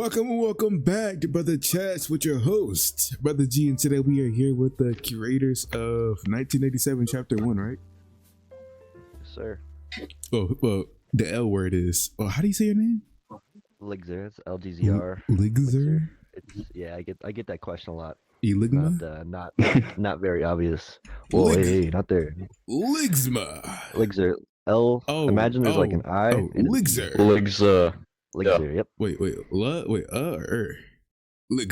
Welcome back to BrothaChats with your host, BrothaG, and today we are here with the curators of 1987 Chapter 1, right? Yes, sir. Well, the L word is, how do you say your name? Ligzer, it's LGZR. Ligzer? Yeah, I get that question a lot. Eligma? Not very obvious. Well, hey, not there. Ligsma. Ligzer. L. Imagine there's like an I. Ligzer. Ligzer. Yep. Wait, Ligzer.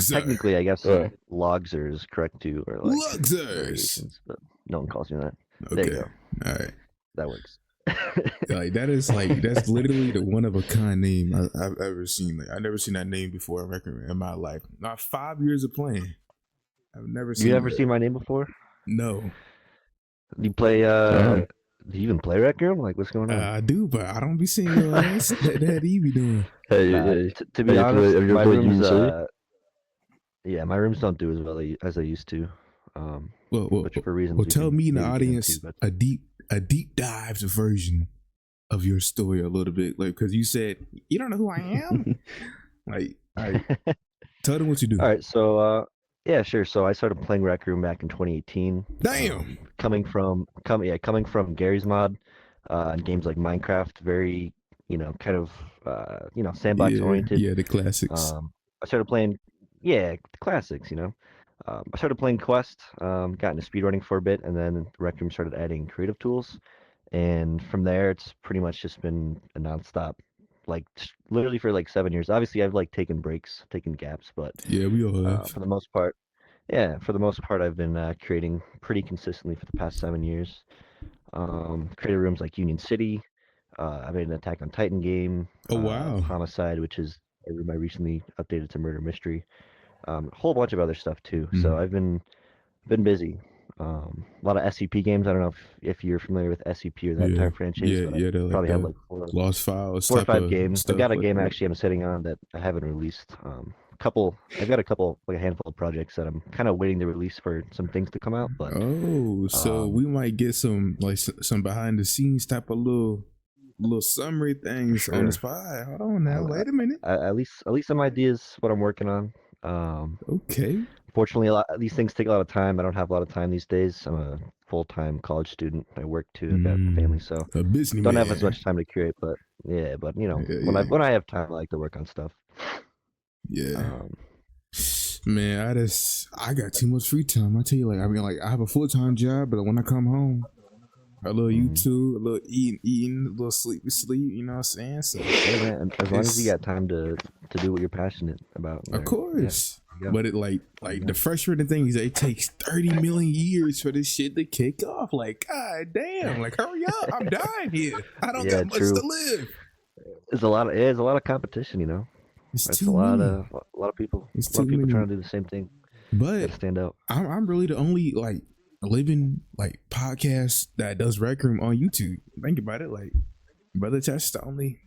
Technically, I guess Logzer is correct too, or like Logzers. But no one calls me that. Okay. There you go. All right. That works. That's literally the one of a kind name I've ever seen. Like, I've never seen that name before in my life. Not 5 years of playing. I've never seen. You ever seen my name before? No. You play do you even play RecRoom? Like, what's going on? I do, but I don't be seeing your ass. that he be doing. Hey, to be honest, my rooms, my rooms don't do as well as they used to. Which for reasons. Well, tell me in the audience a deep dive version of your story a little bit, like, because you said you don't know who I am. Like, all right, tell them what you do. All right, so yeah, sure. So I started playing RecRoom back in 2018. Damn. Coming from Gary's mod, and games like Minecraft, very kind of sandbox oriented. Yeah, the classics. I started playing the classics. I started playing Quest, got into speedrunning for a bit, and then RecRoom started adding creative tools, and from there it's pretty much just been a nonstop, like literally for like 7 years. Obviously, I've like taken breaks, taken gaps, but yeah, we all have. For the most part, I've been creating pretty consistently for the past 7 years. Created rooms like Union City. I made an Attack on Titan game. Oh wow! Homicide, which is a room I recently updated to Murder Mystery. A whole bunch of other stuff too. Mm-hmm. So I've been busy. A lot of SCP games. I don't know if you're familiar with SCP or that entire franchise. Yeah, probably have like Lost Files, 4 or 5 games. I've got a game actually I'm sitting on that I haven't released. I've got a handful of projects that I'm kind of waiting to release for some things to come out. But so we might get some behind the scenes type of little summary things on the spot. Hold on now, wait a minute. At least some ideas what I'm working on. Okay. Fortunately, these things take a lot of time. I don't have a lot of time these days. I'm a full-time college student. I work too. I've got a family, so don't have as much time to curate. But when I have time, I like to work on stuff. Yeah. Man, I got too much free time. I tell you, I have a full-time job, but when I come home, a little YouTube, a little eating, a little sleep. You know what I'm saying? So, yeah, man, as long as you got time to do what you're passionate about. Of course. Yeah. But it the frustrating thing is that it takes 30 million years for this shit to kick off. Like, god damn! Like, hurry up! I'm dying here. I don't got much to live. There's a lot of competition. It's a lot of people. A lot of people trying to do the same thing. But stand out. I'm really the only living podcast that does RecRoom on YouTube. Think about it, BrothaChats the only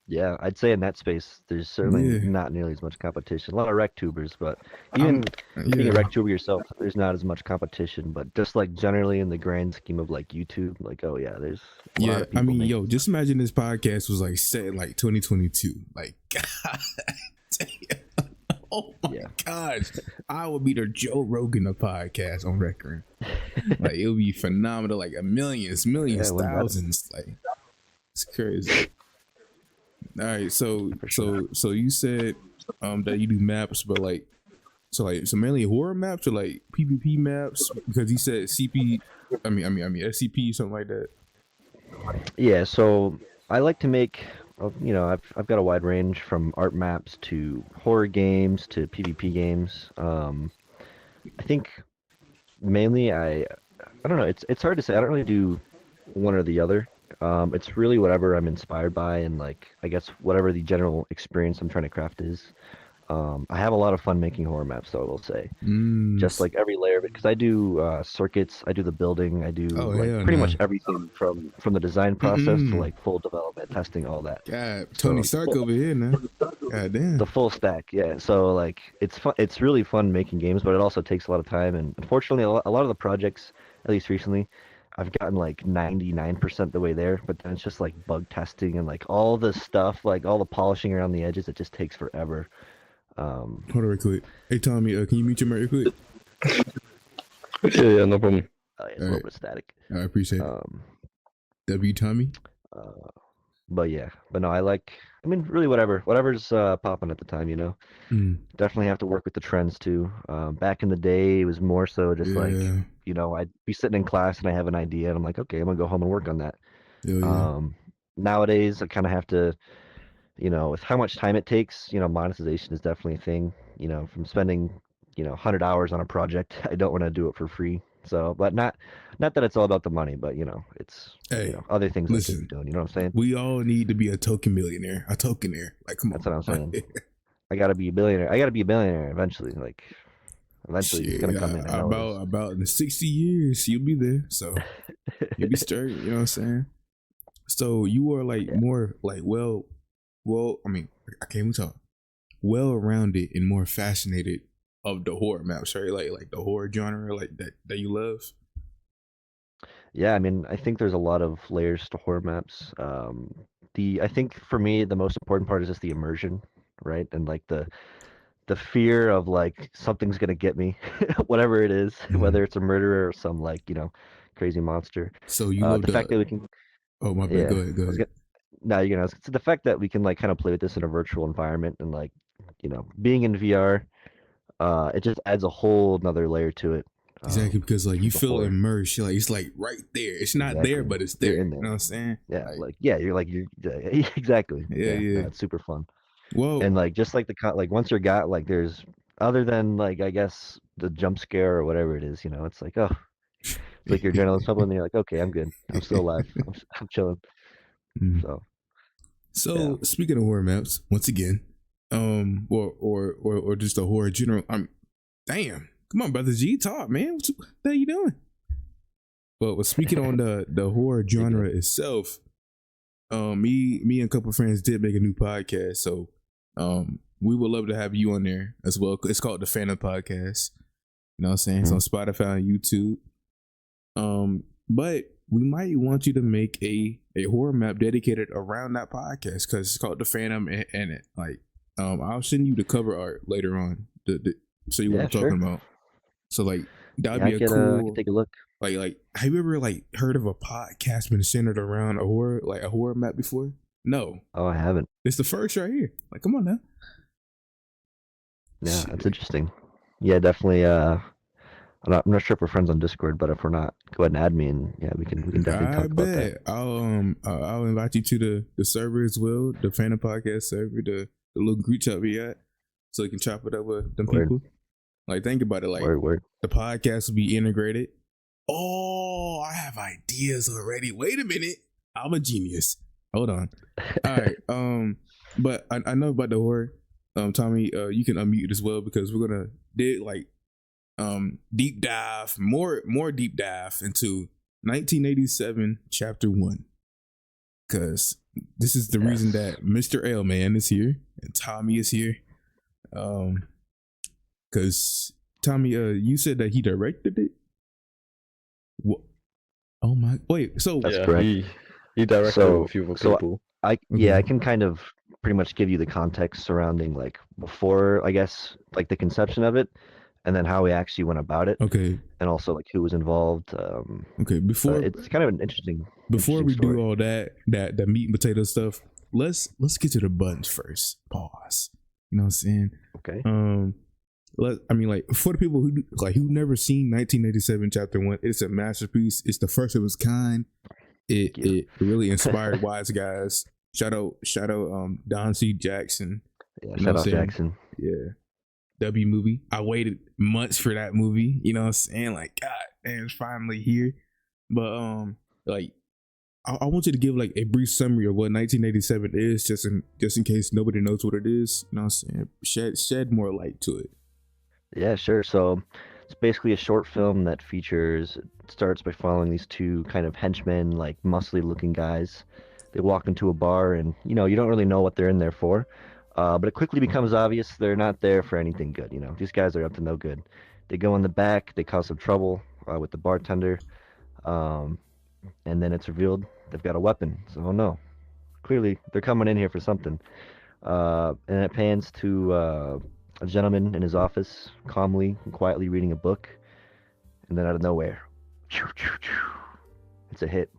Yeah, I'd say in that space there's certainly not nearly as much competition. A lot of RecTubers, but even being a RecTuber yourself, there's not as much competition. But just generally in the grand scheme of YouTube, there's a lot of people just imagine this podcast was set in 2022. God damn. Oh my gosh, I would be the Joe Rogan of podcast on RecRoom. It would be phenomenal, millions, thousands. It's crazy. All right, so you said that you do maps, but so mainly horror maps or PvP maps, because you said SCP, something like that. Yeah, so I like to make. I've got a wide range from art maps to horror games to PvP games. I think mainly I don't know. It's hard to say. I don't really do one or the other. It's really whatever I'm inspired by, and I guess whatever the general experience I'm trying to craft is. I have a lot of fun making horror maps, though, I will say. Just every layer of it, because I do circuits, I do the building, I do pretty much everything from the design process to full development, testing, all that. God, Tony Stark over here now. God damn. The full stack, yeah. So it's fun. It's really fun making games, but it also takes a lot of time. And unfortunately, a lot of the projects, at least recently, I've gotten like 99% the way there, but then it's just like bug testing and like all the stuff, like all the polishing around the edges. It just takes forever. Hold on real quick. Hey Tommy, can you mute your mic real quick? Yeah, no problem. It's a little bit of static. I appreciate it. Um, W Tommy. but yeah, but no, I mean, really whatever's popping at the time, you know. Definitely have to work with the trends too. Back in the day, it was more so just like, you know, I'd be sitting in class and I have an idea and I'm like, okay, I'm gonna go home and work on that. Nowadays, I kind of have to, you know, with how much time it takes, you know, monetization is definitely a thing. You know, from spending, you know, 100 hours on a project, I don't want to do it for free. So, but not that it's all about the money, but you know, it's you know, other things I could be doing. You know what I'm saying? We all need to be a token millionaire, a tokenaire. Like, come on. That's what I'm saying. I gotta be a billionaire. I gotta be a billionaire eventually. Like, eventually it's gonna come in. About in 60 years, you'll be there. So you'll be straight. You know what I'm saying? So you are like more like well, I mean, I can't even talk. Well-rounded and more fascinated of the horror maps, right? Like the horror genre, like that you love. Yeah, I mean, I think there's a lot of layers to horror maps. I think for me the most important part is just the immersion, right? And like the fear of like something's gonna get me, whatever it is, whether it's a murderer or some like, you know, crazy monster. So you love the fact that we can. Oh my bad. Go ahead. No, you know, it's the fact that we can like kind of play with this in a virtual environment and like, you know, being in VR, it just adds a whole another layer to it. Exactly, because like you feel immersed. You're like, it's like right there. It's not there, but it's there. You know what I'm saying? Yeah, you're exactly. Yeah, it's super fun. Whoa. And like just like like once you're like there's other than like I guess the jump scare or whatever it is, you know, it's like it's like your adrenaline's pumping and you're like, okay, I'm good. I'm still alive. I'm chilling. So speaking of horror maps, once again, or just a horror general. Damn. Come on, BrothaG, talk, man. What the hell you doing? But speaking on the horror genre itself, me and a couple of friends did make a new podcast, so we would love to have you on there as well. It's called the Phantom Podcast. You know what I'm saying? It's on Spotify and YouTube. But we might want you to make a horror map dedicated around that podcast because it's called the Phantom, and it like I'll send you the cover art later on to show you what I'm talking about. So like that'd be cool. I can take a look. Like have you ever like heard of a podcast been centered around a horror map before? No. Oh, I haven't. It's the first right here. Like, come on now. Yeah, that's interesting. Yeah, definitely. I'm not sure if we're friends on Discord, but if we're not, go ahead and add me, and yeah, we can definitely talk about that. I'll invite you to the server as well, the Phantom Podcast server, the little group chat we got, so you can chop it up with them people. Like, think about it. Like, the podcast will be integrated. Oh, I have ideas already. Wait a minute, I'm a genius. Hold on. All right. But I know about the horror. Tommy, you can unmute as well because we're gonna deep dive more deep dive into 1987 Chapter 1, because this is the reason that Mr. L Man is here and Tommy is here. Because Tommy, you said that he directed it. What? Oh my! Wait. So that's correct. He directed a few people. I can kind of pretty much give you the context surrounding like before, I guess, like the conception of it, and then how we actually went about it. Okay. And also like who was involved. Okay. Before it's kind of an interesting. Before we story. do all that meat and potato stuff, let's get to the buttons first. Pause. You know what I'm saying? Okay. For the people who never seen 1987 Chapter 1, it's a masterpiece. It's the first of its kind. It really inspired wise guys. Shout out Don C. Jackson. Yeah, shout out Jackson. Yeah. W movie. I waited months for that movie. You know what I'm saying? Like, God damn, it's finally here. But I want you to give like a brief summary of what 1987 is, just in case nobody knows what it is. You know what I'm saying? Shed more light to it. Yeah, sure. So it's basically a short film that starts by following these two kind of henchmen, like muscly looking guys. They walk into a bar and, you know, you don't really know what they're in there for. But it quickly becomes obvious they're not there for anything good. You know, these guys are up to no good. They go in the back, they cause some trouble with the bartender. and then it's revealed they've got a weapon. So, oh no, clearly they're coming in here for something. And it pans to a gentleman in his office, calmly and quietly reading a book, and then out of nowhere, it's a hit.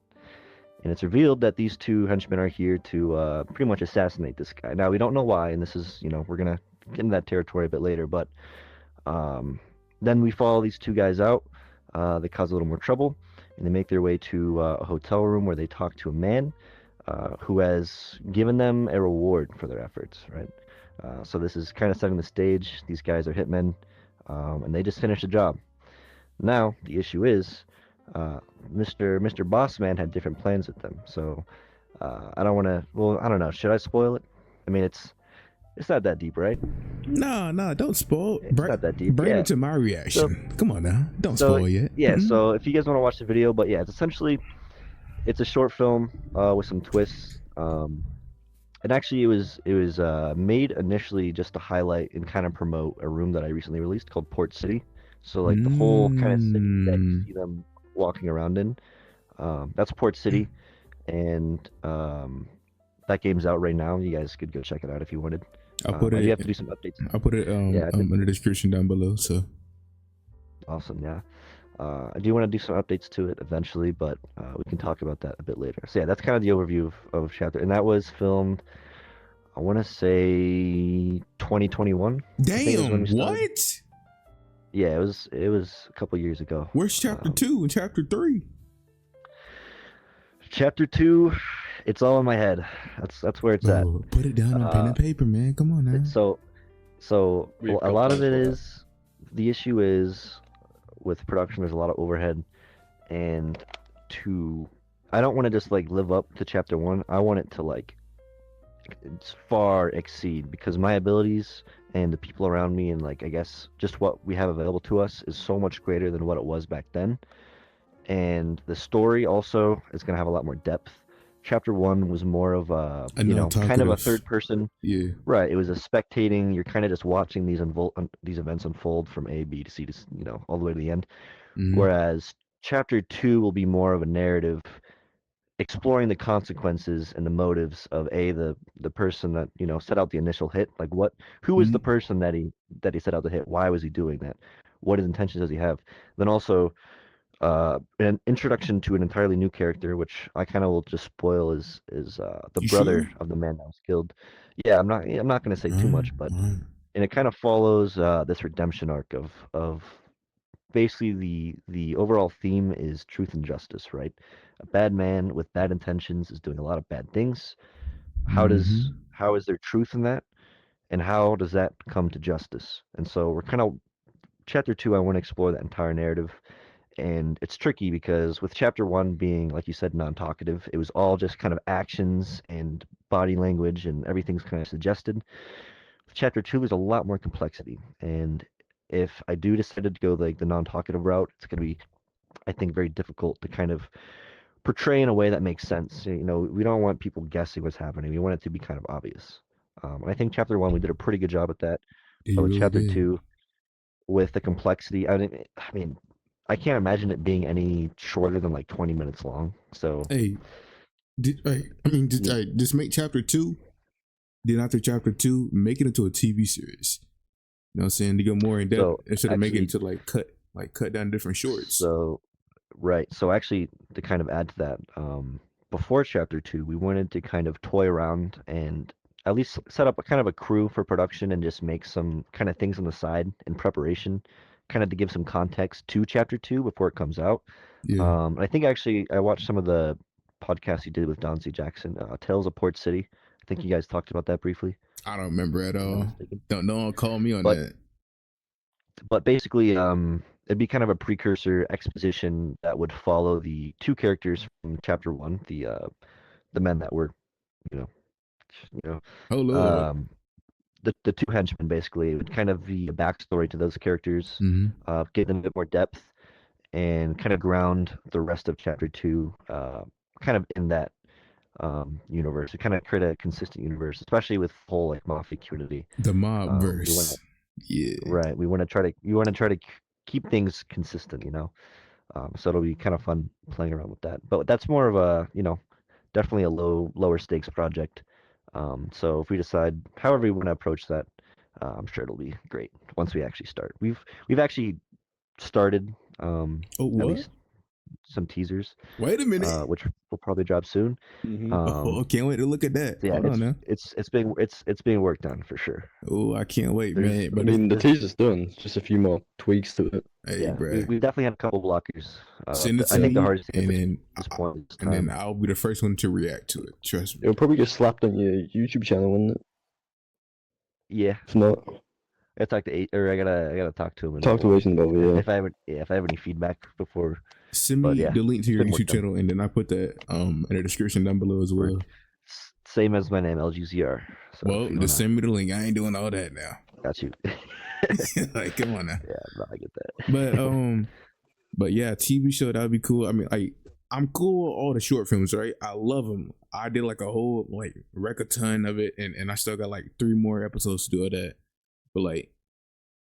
And it's revealed that these two henchmen are here to pretty much assassinate this guy. Now, we don't know why, and this is, we're going to get into that territory a bit later, but then we follow these two guys out. They cause a little more trouble, and they make their way to a hotel room where they talk to a man who has given them a reward for their efforts, right? So this is kind of setting the stage. These guys are hitmen, and they just finished a job. Now, the issue is Mr. Bossman had different plans with them. So I don't want to. Well, I don't know. Should I spoil it? I mean, it's not that deep, right? No, don't spoil. It's not that deep. Bring it to my reaction. Come on now, don't spoil yet. Yeah. So if you guys want to watch the video, but yeah, it's a short film with some twists. And actually, it was made initially just to highlight and kind of promote a room that I recently released called Port City. So like the whole kind of city that you see them walking around in, that's Port City, and that game's out right now. You guys could go check it out if you wanted. I'll put it. You have to do some updates. I'll put it in the description down below. So awesome, yeah. I do want to do some updates to it eventually, but we can talk about that a bit later. So yeah, that's kind of the overview of chapter, and that was filmed, I want to say 2021. Damn, what? Yeah, it was a couple years ago. Where's chapter 2 and chapter 3? Chapter 2, it's all in my head. That's where it's at. Put it down on pen and paper, man. Come on now. So a lot of it is, the issue is with production, there's a lot of overhead, and I don't want to just like live up to chapter 1. I want it to like far exceed, because my abilities and the people around me and like I guess just what we have available to us is so much greater than what it was back then. And the story also is going to have a lot more depth. Chapter 1 was more of a kind of a third person. Yeah. Right. It was a spectating. You're kind of just watching these events unfold from A, B to C to all the way to the end. Mm-hmm. Whereas Chapter 2 will be more of a narrative, exploring the consequences and the motives of the person that set out the initial hit. Like who was the person that he set out to hit? Why was he doing that? What intentions does he have? Then also an introduction to an entirely new character, which I kind of will just spoil, is the brother of the man that was killed. Yeah, I'm not going to say too much, but and it kind of follows this redemption arc of basically the overall theme is truth and justice, right? A bad man with bad intentions is doing a lot of bad things. How is there truth in that, and how does that come to justice? And so we're kind of chapter 2. I want to explore that entire narrative. And it's tricky because with chapter 1 being, like you said, non-talkative, it was all just kind of actions and body language and everything's kind of suggested. With chapter 2, there's a lot more complexity. And if I do decide to go like the non-talkative route, it's going to be, I think, very difficult to kind of portray in a way that makes sense. We don't want people guessing what's happening. We want it to be kind of obvious. And I think chapter 1, we did a pretty good job at that. But with chapter 2, with the complexity, I mean, I can't imagine it being any shorter than like 20 minutes long. So just make chapter 2. Then after chapter 2, make it into a TV series. You know what I'm saying? To go more in depth instead of making it to cut down different shorts. So right. So actually, to kind of add to that, before chapter 2, we wanted to kind of toy around and at least set up a kind of a crew for production and just make some kind of things on the side in preparation, kind of to give some context to chapter 2 before it comes out. Yeah. I think actually I watched some of the podcasts you did with Don C. Jackson, Tales of Port City. I think you guys talked about that briefly. I don't remember at all. Don't call me on that. But basically, it'd be kind of a precursor exposition that would follow the two characters from chapter 1, the men that were, the two henchmen. Basically, it would kind of be a backstory to those characters, give them a bit more depth, and kind of ground the rest of chapter 2, kind of in that universe. To kind of create a consistent universe, especially with the whole like mafia community. The mob verse. Yeah. Right. You want to try to keep things consistent, So it'll be kind of fun playing around with that. But that's more of a, definitely a lower stakes project. So if we decide however we want to approach that, I'm sure it'll be great once we actually start. We've actually started Oh, at what? least some teasers, Wait a minute. which will probably drop soon. Oh, can't wait to look at that. So yeah, Hold on now. it's being worked on for sure. Oh, I can't wait, There's- man. I But mean, the teaser's done. Just a few more tweaks to it. hey, Yeah, bro, we definitely had a couple blockers. send it I to think the me, hardest thing and at then this point is and then time. I'll be the first one to react to it. Trust me. It'll probably get slapped on your YouTube channel, wouldn't it? Yeah, If not, I talked to or I gotta talk to him. talk to Asian about it, yeah. If I have any feedback before. Send But me yeah, the link to your been worked YouTube channel, and then I put that in the description down below as well. Same as my name, LGZR. So Well, just send me the link. I ain't doing all that now. got you. Like, come on now. Yeah, no, I get that. But yeah, TV show that'd be cool. I mean, like, I'm cool with all the short films, right? I love them. I did like a whole a ton of it, and I still got like 3 more episodes to do of that. But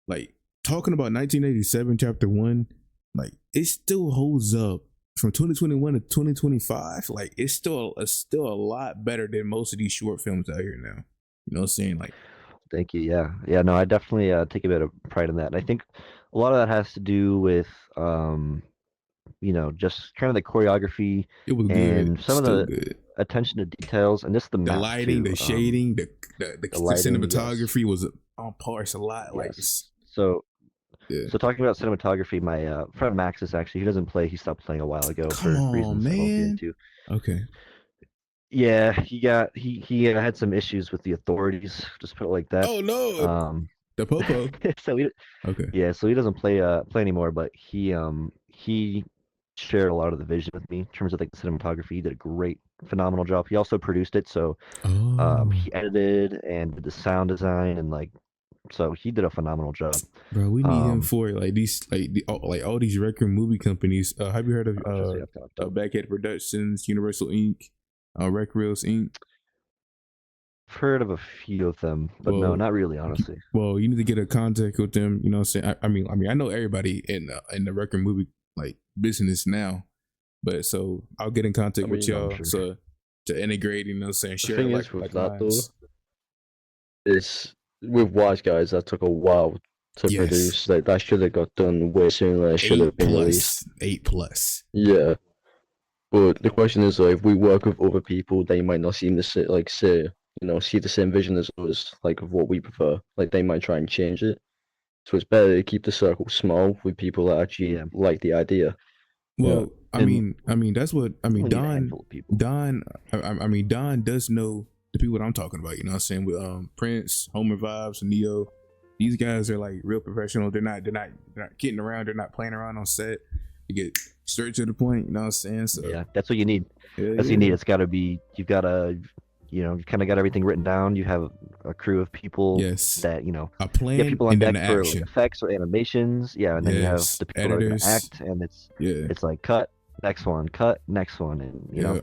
like talking about 1987 chapter 1, like it still holds up from 2021 to 2025. Like it's still a lot better than most of these short films out here now. You know what I'm saying? Like, Thank you. Yeah. No, I definitely take a bit of pride in that. And I think a lot of that has to do with just kind of the choreography it was and good. some of Still the good. attention to details, and just the The map lighting, too. the shading, the lighting, cinematography was on par. It's a lot. Like, Yes. So yeah. So talking about cinematography, my friend Max is actually, he doesn't play. He stopped playing a while ago Come for on, reasons I won't get man. into. Okay. Yeah, he had some issues with the authorities. Just put it like that. Oh no. The popo. So Okay. so he doesn't play anymore. But he shared a lot of the vision with me in terms of like the cinematography. He did a great, phenomenal job. He also produced it. So Oh, he edited and did the sound design and so he did a phenomenal job. bro, we need him for like these all these RecRoom movie companies. Have you heard of Backhead Productions, Universal Inc., Rec Reels Inc.? I've heard of a few of them, but no, Well, not really, honestly. Well, you need to get a contact with them. You know what I'm saying? I mean, I know everybody in the RecRoom movie like business now, but so I'll get in contact with y'all so to integrate. You know what I'm saying? The Share thing like, is with like that lines. though, is with Wise Guys that took a while to produce. Like that should have got done way sooner. It should have been released. 8+. Yeah, but the question is, if we work with other people, they might not seem to see the same vision as us, like of what we prefer. Like they might try and change it. So it's better to keep the circle small with people that actually like the idea. Well, Yeah. I mean that's what I mean. Don, Don does know the people that I'm talking about. You know what I'm saying? With Prince, Homer Vibes, Neo. These guys are like real professional. They're not kidding around. They're not playing around on set. They get straight to the point. You know what I'm saying? So yeah, that's what you need. That's what you need. It's got to be. You've got to, you kind of got everything written down. You have a crew of people that a plan. You have people on deck for action. effects or animations. Yeah, and then you have the people editors. that are going to act, and it's like cut next one, and you know.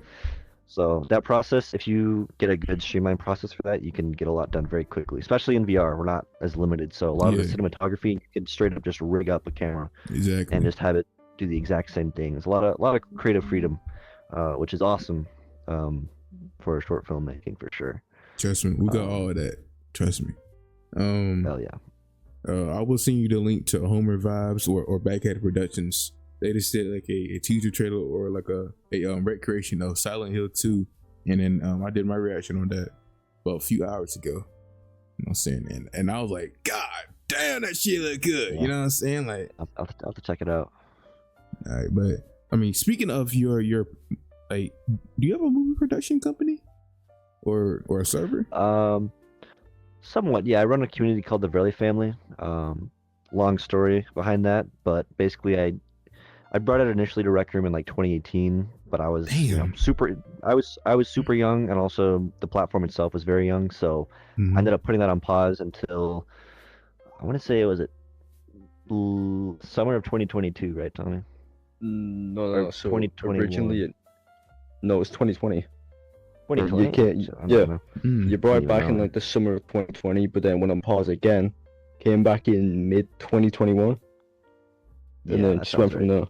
So that process, if you get a good streamlined process for that, you can get a lot done very quickly. Especially in VR, we're not as limited. So a lot of the cinematography, you can straight up just rig up a camera, and just have it do the exact same thing. There's a lot of creative freedom, which is awesome for short filmmaking for sure. Trust me, we got all of that. Trust me. Hell yeah. I will send you the link to Homer Vibes or Backhead Productions. They just did like a teaser trailer or like a recreation of Silent Hill 2, and then I did my reaction on that about a few hours ago. You know what I'm saying? And I was like, God damn, that shit look good. Yeah. You know what I'm saying? Like, I'll have to check it out. All right, but I mean, speaking of your like, do you have a movie production company or a server? Somewhat, yeah. I run a community called the Verelli Family. Long story behind that, but basically I brought it initially to RecRoom in like 2018, but I was I was super young, and also the platform itself was very young, so I ended up putting that on pause until I want to say it was summer of 2022, right, Tommy? No. So 2021. Originally, no, it's 2020. 2020. You can't. You brought it back in like the summer of 2020, but then went on pause again, came back in mid 2021, and then just went from there.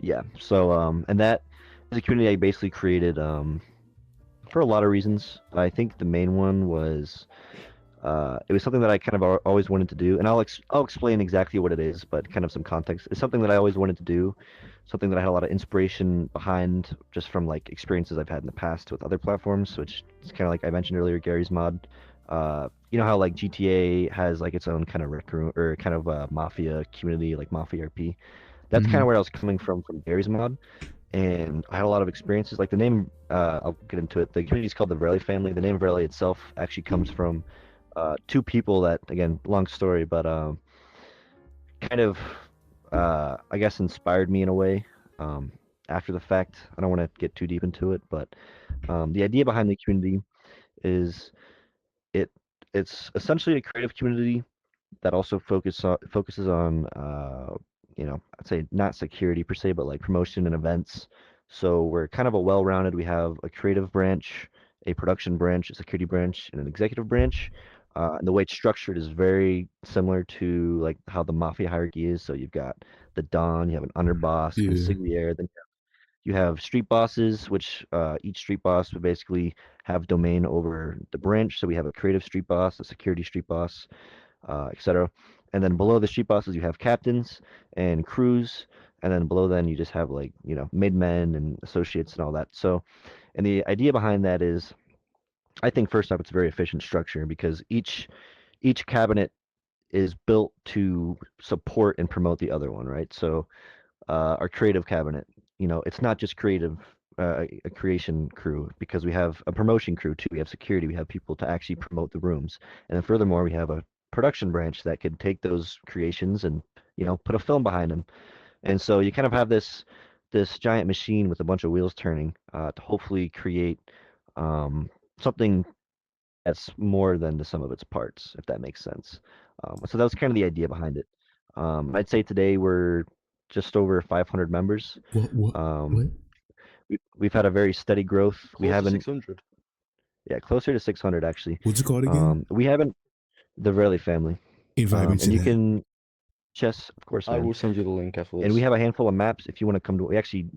Yeah. So and that is a community I basically created for a lot of reasons. I think the main one was it was something that I kind of always wanted to do, and I'll explain exactly what it is, but kind of some context. It's something that I always wanted to do, something that I had a lot of inspiration behind just from like experiences I've had in the past with other platforms, which is kind of like I mentioned earlier, Gary's mod. You know how like GTA has like its own kind of rec room or kind of mafia community, like Mafia RP. That's kind Mm-hmm. of where I was coming from Gary's mod, and I had a lot of experiences. Like the name, I'll get into it. The community is called the Verelli Family. The name Verelli itself actually comes from two people that, again, long story, but kind of, I guess, inspired me in a way. Um, After the fact, I don't want to get too deep into it, but the idea behind the community is it it's essentially a creative community that also focuses on I'd say not security per se, but like promotion and events. So we're kind of a well-rounded. We have a creative branch, a production branch, a security branch, and an executive branch. And the way it's structured is very similar to like how the mafia hierarchy is. So you've got the Don, you have an underboss, Yeah. consigliere, then you have street bosses, which each street boss would basically have domain over the branch. So we have a creative street boss, a security street boss, etc. And then below the street bosses, you have captains and crews, and then below then you just have like midmen and associates and all that. So, and the idea behind that is, I think first off, it's a very efficient structure because each cabinet is built to support and promote the other one, right? So our creative cabinet. It's not just creative, a creation crew because we have a promotion crew too. We have security. We have people to actually promote the rooms, and then furthermore, we have a production branch that could take those creations and put a film behind them. And so you kind of have this giant machine with a bunch of wheels turning to hopefully create um, something that's more than the sum of its parts, if that makes sense. So that was kind of the idea behind it. I'd say today we're just over 500 members. What? Um, What? we've had a very steady growth. We Close to haven't, 600. yeah, closer to 600 actually. What's it called again? We haven't the Verley family, Invite me to and you that. can chess, of course, I man. will send you the link after And we this. have a handful of maps if you want to come to. We actually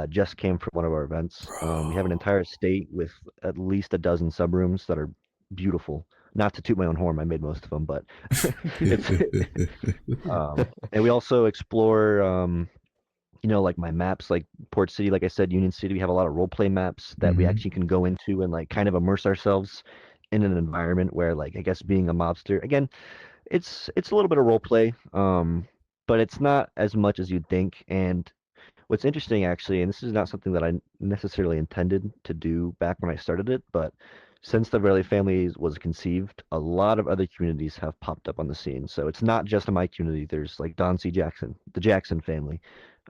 just came from one of our events. We have an Bro. entire state with at least a dozen subrooms that are beautiful. Not to toot my own horn, I made most of them, but it's and we also explore like my maps, like Port City, like I said, Union City. We have a lot of role play maps that we Hmm. actually can go into and like kind of immerse ourselves in an environment where, like, I guess being a mobster again, it's a little bit of role play, but it's not as much as you'd think. And what's interesting, actually, and this is not something that I necessarily intended to do back when I started it, but since the Verley family was conceived, a lot of other communities have popped up on the scene. So it's not just my community. There's like Don C. Jackson, the Jackson family,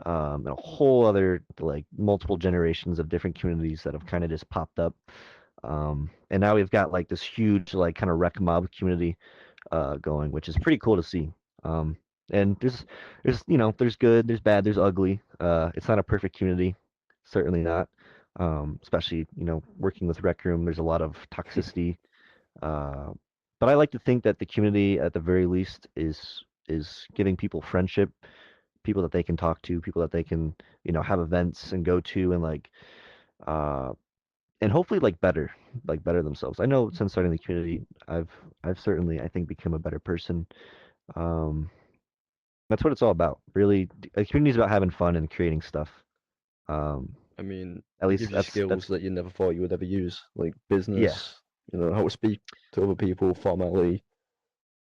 and a whole other like multiple generations of different communities that have kind of just popped up. And now we've got like this huge like kind of rec mob community going, which is pretty cool to see. Um, and there's good, there's bad, there's ugly. It's not a perfect community, certainly not. Especially working with RecRoom, there's a lot of toxicity. Uh, but I like to think that the community, at the very least, is giving people friendship, people that they can talk to, people that they can have events and go to, and like uh, and hopefully like better themselves. I know since starting the community, I've certainly, I think, become a better person. um, that's what it's all about. Really, a community is about having fun and creating stuff. Um, I mean, at it least gives you skills that's that you never thought you would ever use, like yeah, business, how to speak to other people, formality.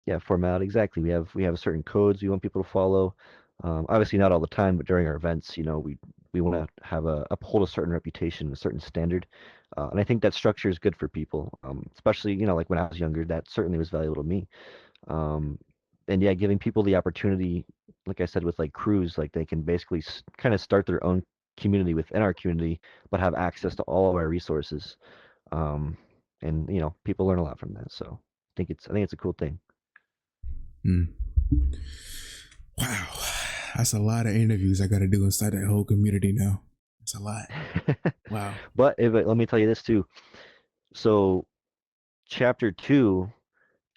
yeah, format exactly. We have certain codes we want people to follow. Obviously, not all the time, but during our events, we want to have uphold a certain reputation, a certain standard, and I think that structure is good for people. Especially like when I was younger, that certainly was valuable to me. Um, and yeah, giving people the opportunity, like I said, with like crews, like they can basically kind of start their own community within our community, but have access to all of our resources. Um, and people learn a lot from that. So I think it's a cool thing. Mm. Wow. That's a lot of interviews I got to do inside that whole community now. It's a lot. Wow. But let me tell you this too. So chapter two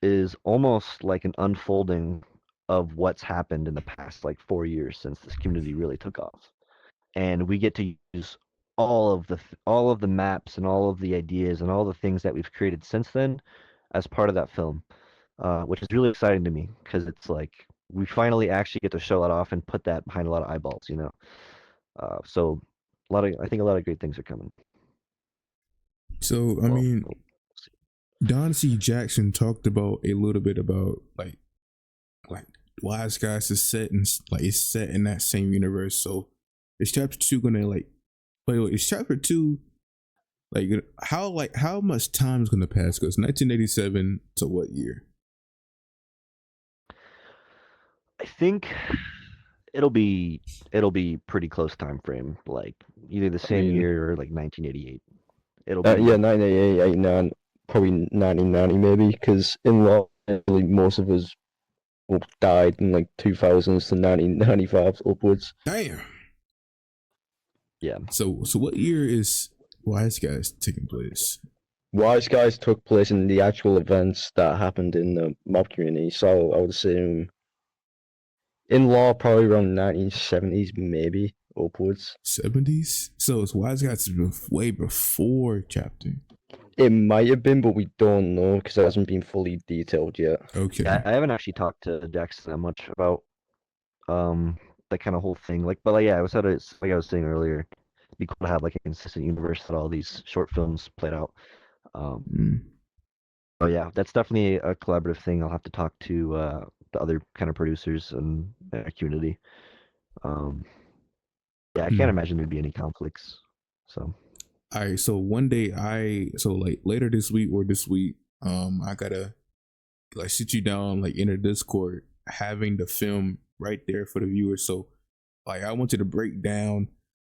is almost like an unfolding of what's happened in the past like 4 years since this community really took off. and we get to use all of the maps and all of the ideas and all the things that we've created since then as part of that film, which is really exciting to me because it's like we finally actually get to show that off and put that behind a lot of eyeballs, you know. So I think a lot of great things are coming. So I Well, mean, Don C. Jackson talked about a little bit about like Wise Guys is set in it's set in that same universe. So is chapter 2 gonna like? Wait, is chapter 2 how much time is gonna pass? Because 1987 to what year? I think it'll be pretty close time frame, like either the I same mean, year or like 1988. It'll yeah, be 1988, 89, probably 1990 maybe, because in law, really most of us died in like 2000s to 1995 upwards. Damn. yeah. So what year is Wise Guys taking place? Wise Guys took place in the actual events that happened in the mob community, so I would assume in law probably around 1970s maybe upwards. 70s. So it's Wise Guys way before chapter. It might have been, but we don't know because it hasn't been fully detailed yet. Okay. I haven't actually talked to Jackson that much about that kind of whole thing. But yeah, like I was saying earlier, it'd be cool to have like a consistent universe that all these short films played out. Oh yeah, that's definitely a collaborative thing. I'll have to talk to the other kind of producers and their community. Yeah, I can't imagine there'd be any conflicts. So. All right, so one day like later this week or this week, I gotta like sit you down like in a Discord, having the film right there for the viewers. So like I want you to break down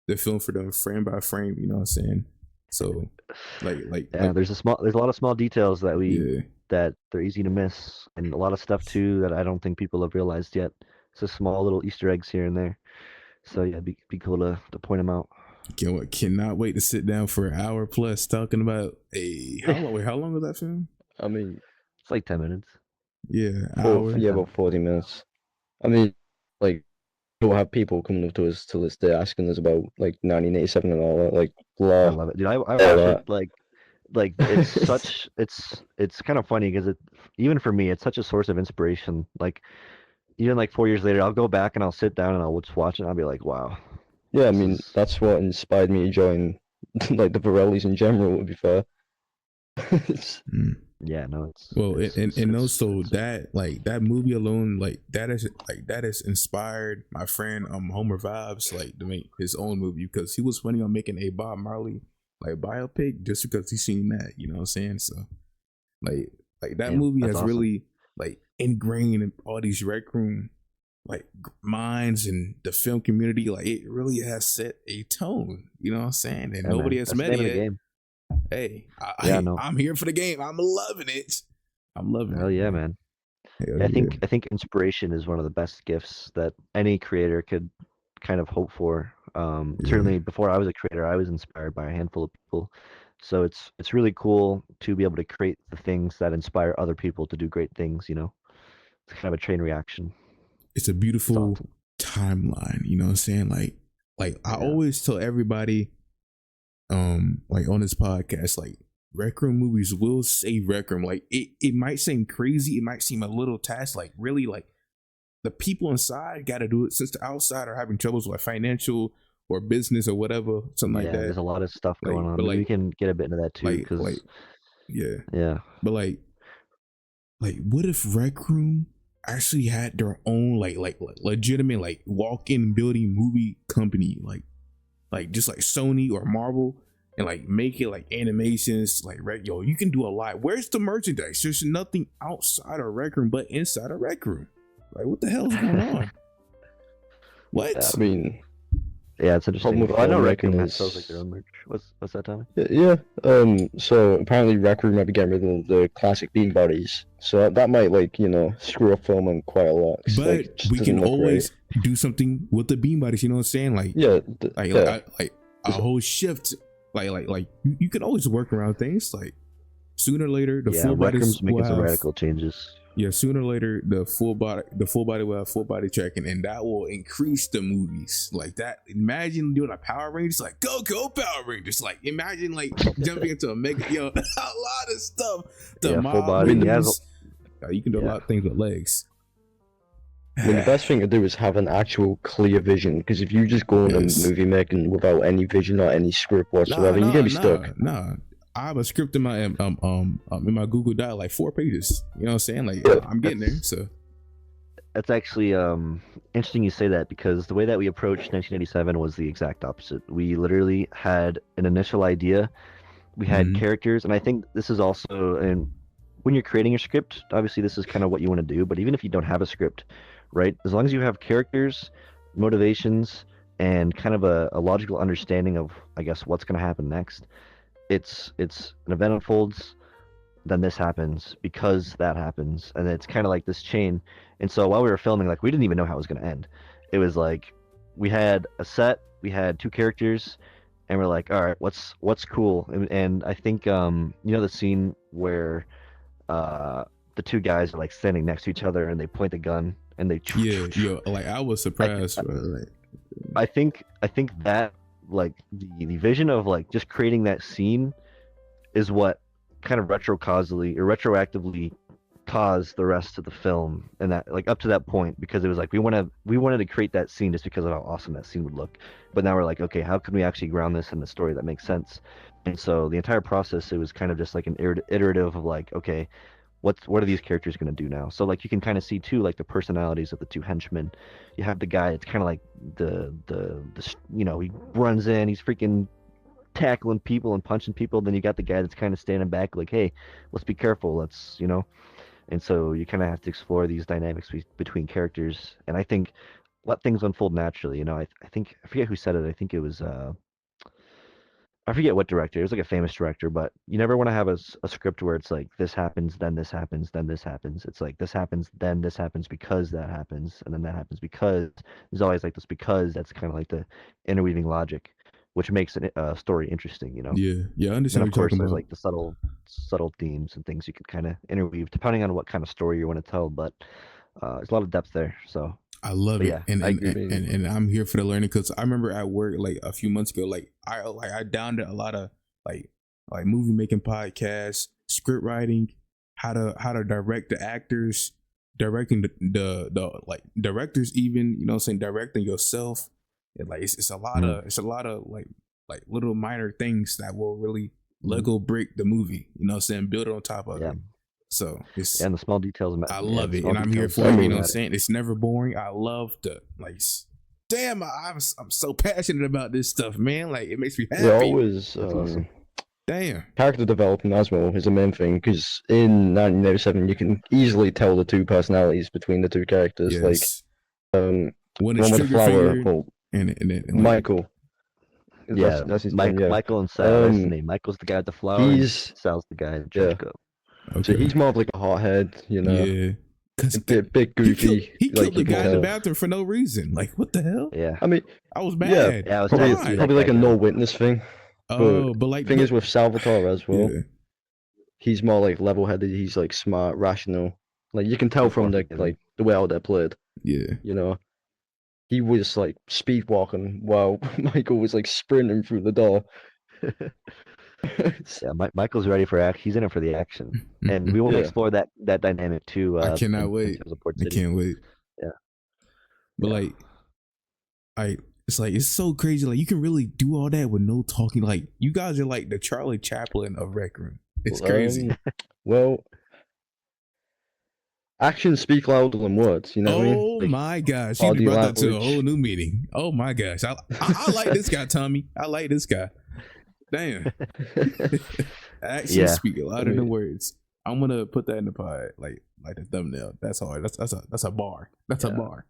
the film for them frame by frame, you know what I'm saying? So There's a lot of small details that they're easy to miss, and a lot of stuff too that I don't think people have realized yet. It's just small little Easter eggs here and there. So yeah, be cool to point them out. Cannot wait to sit down for an hour plus talking about how long was that film? I mean, it's like 10 minutes. Yeah, about 40 minutes. I mean, like we'll have people coming up to us till this day asking us about like 1987 and all that. Like, I love it, dude. I watch it like it's such it's kind of funny because even for me it's such a source of inspiration. Like even like 4 years later, I'll go back and I'll sit down and I'll just watch it and I'll be like, wow. Yeah, I mean that's what inspired me to join like the Verellis in general. To be fair. Yeah, no, and also that movie alone, that has inspired my friend Homer Vibes like to make his own movie because he was planning on making a Bob Marley like biopic just because he's seen that, you know what I'm saying? So like that movie has awesome. Really like ingrained in all these RecRoom like minds and the film community. Like it really has set a tone, you know what I'm saying? And nobody has met it yet. Hey, I'm here for the game. I'm loving it. I'm loving it. Hell yeah, man. I think inspiration is one of the best gifts that any creator could kind of hope for. Certainly before I was a creator, I was inspired by a handful of people. So it's really cool to be able to create the things that inspire other people to do great things, you know. It's kind of a chain reaction. It's a beautiful timeline, you know what I'm saying? Like I always tell everybody like on this podcast, like RecRoom movies will save RecRoom. Like it might seem crazy, it might seem a little task, like really like the people inside got to do it since the outside are having troubles with financial or business or whatever, something like that. There's a lot of stuff going on. But we can get a bit into that too, because But like what if RecRoom actually had their own like legitimate like walk-in building movie company, like just like Sony or Marvel, and like make it like animations, like you can do a lot. Where's the merchandise? There's nothing outside of RecRoom but inside of RecRoom. Like what the hell is going on? What? I mean, yeah, it's interesting. Well, I know RecRoom sells like their own merch. What's that, Tommy? Yeah. So apparently RecRoom might be getting rid of the classic bean bodies, so that might like screw up filming quite a lot. But we can always do something with the bean bodies. You know what I'm saying? Like like a whole shift. Like you can always work around things. Like sooner or later, the full bodies RecRoom's making some radical changes. Yeah, sooner or later the full body will have full body tracking, and that will increase the movies like that. Imagine doing a Power Rangers, like go Power Rangers, like imagine like jumping into a mega, a lot of stuff. The Yeah, full mob body. movies, you can do a lot of things with legs. I mean, the best thing to do is have an actual clear vision, because if you just go into movie making without any vision or any script whatsoever, you're gonna be stuck. Nah. I have a script in my Google Doc, like 4 pages. You know what I'm saying? Like I'm getting there. So that's actually interesting you say that, because the way that we approached 1987 was the exact opposite. We literally had an initial idea, we had characters, and I think this is also, and when you're creating a script, obviously this is kind of what you want to do, but even if you don't have a script, right, as long as you have characters, motivations, and kind of a logical understanding of, I guess, what's going to happen next, it's an event unfolds, then this happens because that happens, and it's kind of like this chain. And so while we were filming, like, we didn't even know how it was going to end. It was like we had a set, we had 2 characters, and we're like, all right, what's cool? And I think the scene where the 2 guys are like standing next to each other and they point the gun and they like I was surprised. I think that, like, the vision of like just creating that scene is what kind of retroactively caused the rest of the film, and that, like, up to that point, because it was like we wanted to create that scene just because of how awesome that scene would look. But now we're like, okay, how can we actually ground this in the story that makes sense? And so the entire process, it was kind of just like an iterative of like, okay, what are these characters going to do now? So like you can kind of see too, like, the personalities of the 2 henchmen. You have the guy, it's kind of like the he runs in, he's freaking tackling people and punching people. Then you got the guy that's kind of standing back like, hey, let's be careful, let's. And so you kind of have to explore these dynamics between characters, and I think let things unfold naturally. I think, I forget who said it. I think it was I forget what director. It was like a famous director, but you never want to have a script where it's like this happens, then this happens, then this happens. It's like this happens, then this happens because that happens, and then that happens because. There's always like this because. That's kind of like the interweaving logic, which makes a story interesting. Yeah, I understand. And of course, there's like the subtle themes and things you can kind of interweave depending on what kind of story you want to tell. But there's a lot of depth there. So I love it, yeah, and I'm here for the learning, because I remember at work like a few months ago, like I downloaded a lot of like movie making podcasts, script writing, how to direct the actors, directing the like directors, even saying directing yourself. And like it's a lot of like little minor things that will really Lego brick the movie. Build it on top of it. So it's and the small details. I love it, and I'm here for it. You know what I'm saying? It's never boring. I love damn, I'm so passionate about this stuff, man. Like, it makes me happy. Yeah, always. Awesome. Damn. Character development as well is the main thing, because in 1987 you can easily tell the 2 personalities between the 2 characters. Yes. Like, one with the flower, and Michael. Yeah, that's his name, yeah. Michael and Sal. That's his name. Michael's the guy with the flower. Sal's the guy. Okay. So he's more of like a hothead, Yeah. A bit goofy. He killed the guy in the bathroom for no reason. Like, what the hell? Yeah. I mean, I was mad. Yeah, I was probably like a no witness thing. Oh, but like the thing is with Salvatore as well. Yeah. He's more like level-headed. He's like smart, rational. Like you can tell from the way how they're played. Yeah. He was like speed walking while Michael was like sprinting through the door. Yeah, Michael's ready for action. He's in it for the action, and we want to explore that dynamic too. I cannot wait. I can't wait. Yeah, but it's so crazy. Like, you can really do all that with no talking. Like, you guys are like the Charlie Chaplin of RecRoom. It's crazy. Well, actions speak louder than words. You know what I mean? Oh my gosh, you brought that to a whole new meaning. Oh my gosh, I like this guy, Tommy. I like this guy. Damn. Actions speak louder than words. I'm gonna put that in the pod, like the thumbnail. That's hard. That's a bar. That's a bar.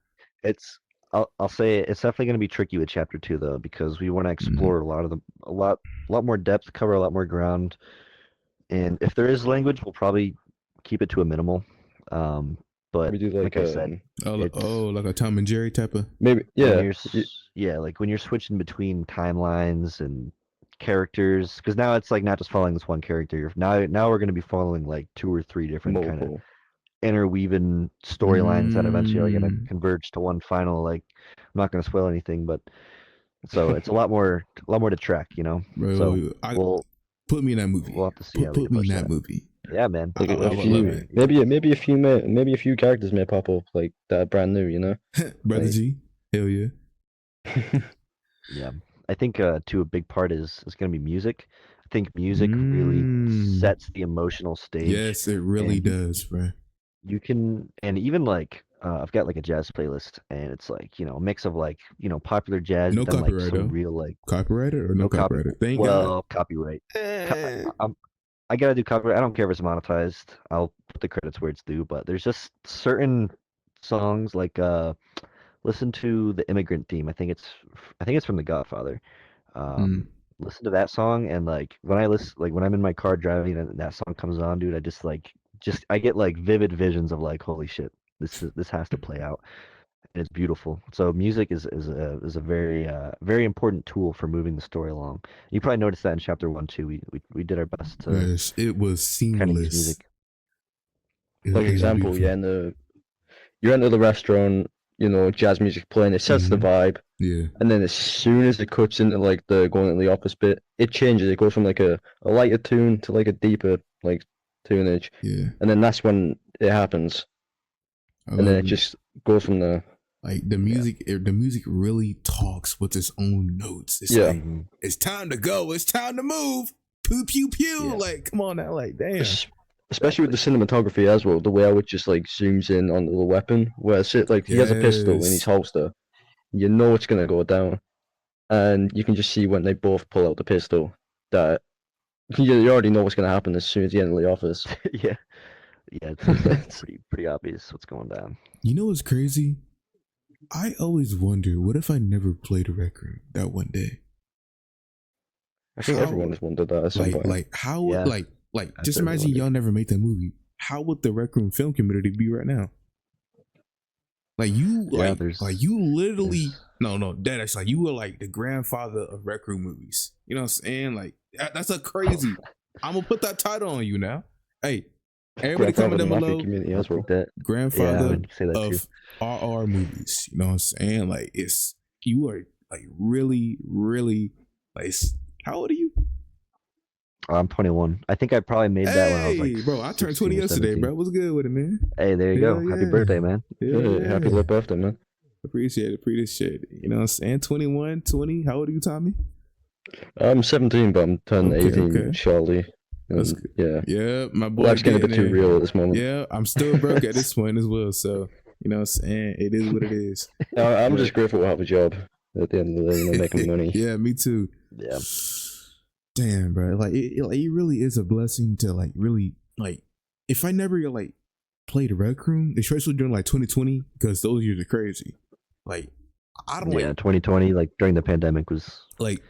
I'll say it's definitely going to be tricky with chapter 2 though, because we want to explore a lot more depth, cover a lot more ground, and if there is language, we'll probably keep it to a minimal. But we do like I said, like a Tom and Jerry type of maybe like when you're switching between timelines and characters, because now it's like not just following this one character. Now we're going to be following like 2 or 3 different kind of interweaving storylines that eventually are gonna converge to one final. Like, I'm not gonna spoil anything, but so it's a lot more to track, you know. Bro, So put me in that movie. we'll have to see how we Put me in approach that movie. Yeah, man. Like I a would love few, it. maybe a few characters may pop up like that are brand new, you know. BrothaG, hell yeah. Yeah, I think too a big part is gonna be music. I think music really sets the emotional stage. Yes, it really does, bro. You can, and even like I've got like a jazz playlist, and it's like, you know, a mix of like, you know, popular jazz, No but then like copyright some though. real like Copyrighted or no copyrighted? Thank well, copyright. I gotta do copyright. I don't care if it's monetized. I'll put the credits where it's due. But there's just certain songs like listen to the Immigrant Theme. I think it's from The Godfather. Listen to that song, and like when I listen, like when I'm in my car driving and that song comes on, dude, I just I get like vivid visions of like, holy shit, this has to play out, and it's beautiful. So music is a very very important tool for moving the story along. You probably noticed that in chapter 1 too. We did our best to Yes, it was seamless. kind of use music. Like example, yeah, you enter the restaurant, you know, jazz music playing, it sets the vibe. Yeah. And then as soon as it cuts into like the going into the office bit, it changes. It goes from like a lighter tune to like a deeper like tunage. Yeah. And then that's when it happens. And then it just goes from there. Like the music, the music really talks with its own notes. It's like, it's time to go. It's time to move. Pew pew pew. Yeah. Like, come on now. Like, damn. Especially with the cinematography as well, the way how it just like zooms in on the weapon, where it's like he has a pistol in his holster, you know it's gonna go down, and you can just see when they both pull out the pistol that you already know what's gonna happen as soon as you enter the office. Yeah, it's pretty obvious what's going down. You know what's crazy? I always wonder, what if I never played a RecRoom that one day? I think everyone has wondered that at some point. Like how like just imagine y'all never made that movie. How would the RecRoom film community be right now? Like you you literally no that's like you were like the grandfather of RecRoom movies. You know what I'm saying? Like that's a crazy. I'm gonna put that title on you now. Hey, everybody comment down below. Grandfather of RR movies. You know what I'm saying? Like you are like really like. How old are you? I'm 21. I think I probably made that when I was like, bro, I turned 20 yesterday, bro. What's good with it, man? Hey, there you go. Happy birthday, man. Happy late birthday, man. Appreciate it. You know what I'm saying? 21, 20. How old are you, Tommy? I'm 17, but I'm turning 18 shortly. Yeah, my boy. Life's getting a bit too real at this moment. Yeah, I'm still broke at this point as well. So, you know what I'm saying? It is what it is. I'm just grateful to have a job at the end of the day, you know, making money. Yeah, me too. Yeah. Damn, bro. Like it really is a blessing to like really like if I never like played a RecRoom, especially during like 2020, because those years are crazy. Like I don't 2020 like during the pandemic was like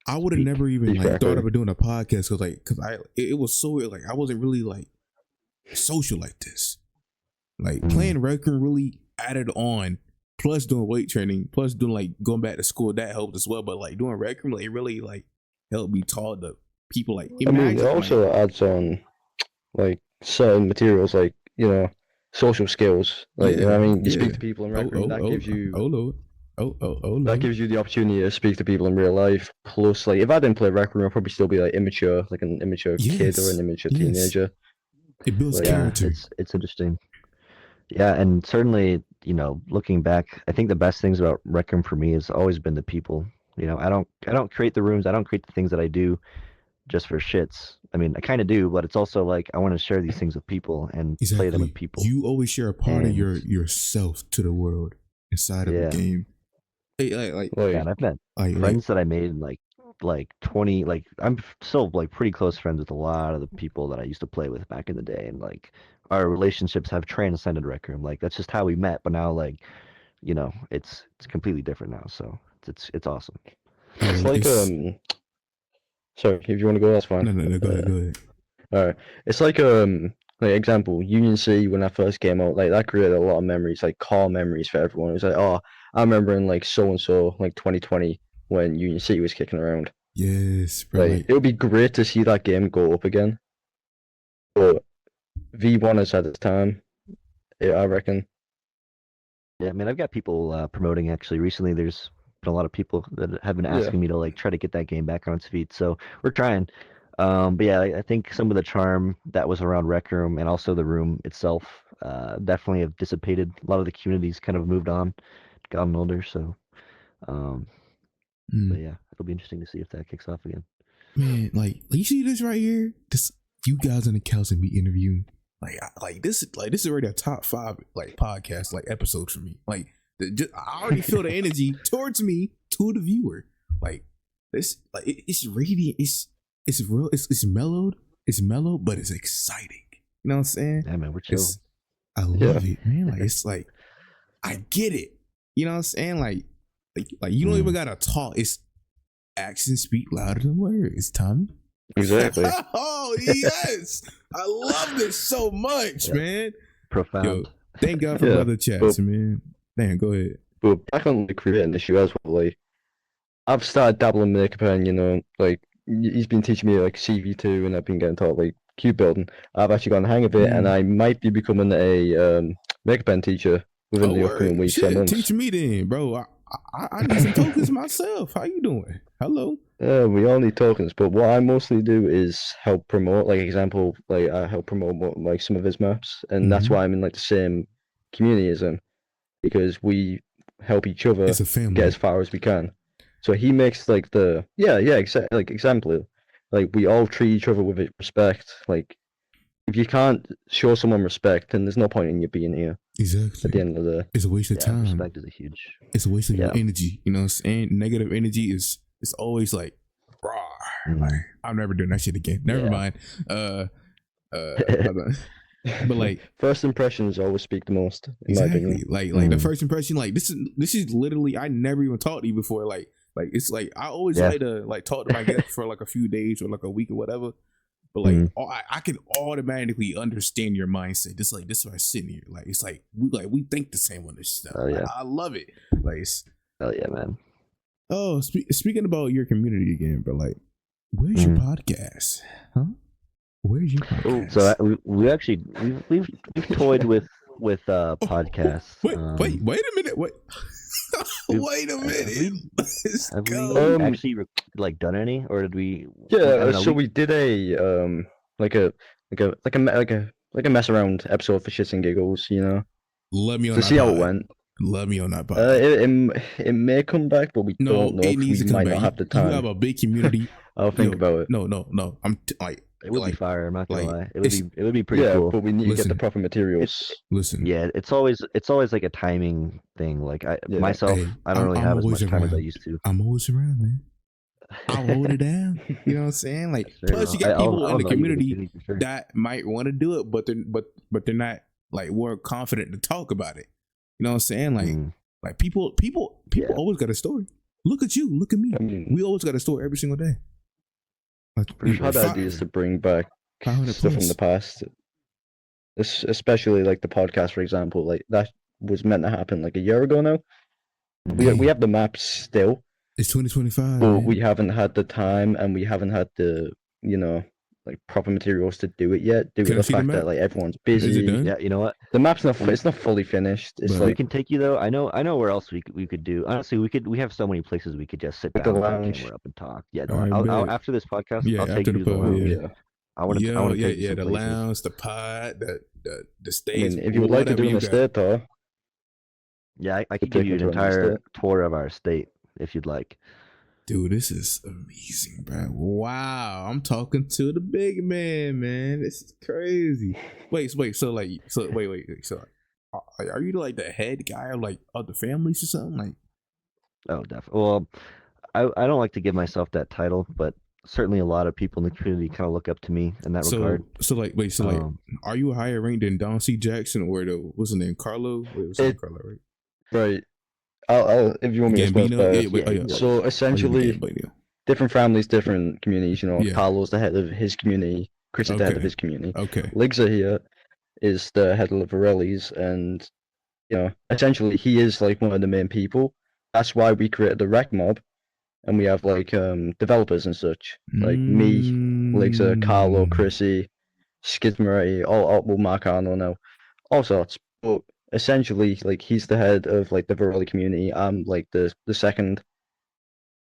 I would have never even like thought about doing a podcast because it was so weird. Like I wasn't really like social like this. Like playing RecRoom really added on. Plus doing weight training, plus doing like going back to school, that helped as well. But like doing RecRoom, like it really like helped me talk to people. Like it also adds on like certain materials, like, you know, social skills. Like, you know what I mean, you speak to people in RecRoom, that gives you that gives you the opportunity to speak to people in real life. Plus, like if I didn't play RecRoom, I'd probably still be like immature, like an immature kid or an immature teenager. It builds character. It's interesting. Yeah, and certainly, you know, looking back, I think the best things about RecRoom for me has always been the people. You know, I don't create the rooms, I don't create the things that I do just for shits. I mean, I kind of do, but it's also like I want to share these things with people and play them with people. You always share a part of yourself to the world inside of a game. Hey, and I've met friends that I made in like 20, like I'm still like pretty close friends with a lot of the people that I used to play with back in the day, and like our relationships have transcended RecRoom. Like that's just how we met, but now like, you know, it's completely different now. So it's awesome. It's like sorry, if you want to go, that's fine. No, go ahead. All right, it's like example, Union City when that first came out, like that created a lot of memories, like core memories for everyone. It was like, oh, I remember in like so and so, like 2020 when Union City was kicking around. Yes, bro. Like it would be great to see that game go up again. But V1 has had its time. Yeah, I reckon. Yeah, I mean, I've got people promoting actually. Recently, there's been a lot of people that have been Yeah. asking me to like try to get that game back on its feet. So we're trying. But yeah, I think some of the charm that was around Rec Room and also the room itself definitely have dissipated. A lot of the communities kind of moved on, gotten older. So, um, but yeah, it'll be interesting to see if that kicks off again. Man, like you see this right here? This you guys on the couch and me interviewing. This is already a top 5 like podcast like episodes for me. Like I already feel the energy towards me to the viewer. Like this, like it's radiant. It's real. It's mellowed. It's mellow, but it's exciting. You know what I'm saying? Yeah, man, we're chill. I love it, man. Like it's like I get it. You know what I'm saying? Like you don't even gotta talk. It's actions speak louder than words, Tommy. Exactly. Oh yes, I love this so much, man. Profound. Yo, thank God for BrothaChats, man. Man, go ahead. But back on the creating issue as well, like I've started dabbling in Makeup, and like he's been teaching me like CV2, and I've been getting taught like cube building. I've actually got the hang of it, and I might be becoming a Makeup teacher within the upcoming weeks and months. Teach me then, bro. I need some tokens myself. How you doing? Hello. We all need tokens, but what I mostly do is help promote. Like example, like I help promote like some of his maps, and that's why I'm in like the same community as him, because we help each other get as far as we can. So he makes like exactly, like we all treat each other with respect. Like if you can't show someone respect, then there's no point in you being here. Exactly. At the end of the day, it's a waste of time. Respect is a huge. It's a waste of your energy. You know what I'm saying? Negative energy is always like, raw. Like, I'm never doing that shit again. Never mind. But like first impressions always speak the most. Exactly. Like the first impression. Like this is literally. I never even talked to you before. Like it's like I always like to like talk to my guests for like a few days or like a week or whatever. But like I can automatically understand your mindset. This is why I'm sitting here. Like it's like we think the same on this stuff. Oh, yeah. Like, I love it. Like hell yeah, man. Oh, speaking about your community again, but like, where's your podcast? Huh? Where's your podcast? So we actually we've toyed with podcasts. Wait a minute. Wait. Wait a minute. Have we actually like done any, or did we? Yeah, so we did a like a mess around episode for shits and giggles, you know. Let me on to see how it went. Let me on that podcast. It may come back, but we don't know. It needs to come back. Not have the time. You have a big community. I'll think about it. No. I'm like. It would be fire. I'm not gonna lie. It would be pretty cool. But we need to get the proper materials. Yeah, it's always like a timing thing. Like myself, I don't really have as much time as I used to. I'm always around, man. I'll hold it down. You know what I'm saying? Like, plus you got people in the community that might want to do it, but they're not like more confident to talk about it. You know what I'm saying? Like people always got a story. Look at you. Look at me. I mean, we always got a story every single day. We've had ideas to bring back stuff from the past, especially like the podcast, for example. Like that was meant to happen like a year ago now. We have the maps still. It's 2025, but we haven't had the time, and we haven't had the like proper materials to do it yet. Due to the fact that like everyone's busy. Is it done? Yeah, you know what? The map's not fully finished. It's like we can take you though. I know where else we could do. Honestly, we have so many places we could just sit down, the camera up, and talk. Yeah, I'll after this podcast, I'll take you to the lounge. Yeah. I want to take you the lounge, the pod, the stage. I mean, if you would like to do an estate though. Yeah, I could give you an entire tour of our estate if you'd like. Dude, this is amazing, bro. Wow, I'm talking to the big man, man. This is crazy. Wait. So are you like the head guy of the families or something? Like, oh, definitely. Well, I don't like to give myself that title, but certainly a lot of people in the community kind of look up to me in that regard. So are you a higher rank than Don C. Jackson or what's his name, Carlo? Carlo, right? Right. I'll if you want me to So essentially, different families, different communities. You know, Carlo's the head of his community. Chris is the head of his community. Okay. Ligza here is the head of the Verellis, and essentially he is like one of the main people. That's why we created the Rec Mob, and we have like developers and such, like me, Ligza, Carlo, Chrissy, Skidmaretti, all Mark Arno now, all sorts. But essentially, like he's the head of like the Verelli community. I'm like the second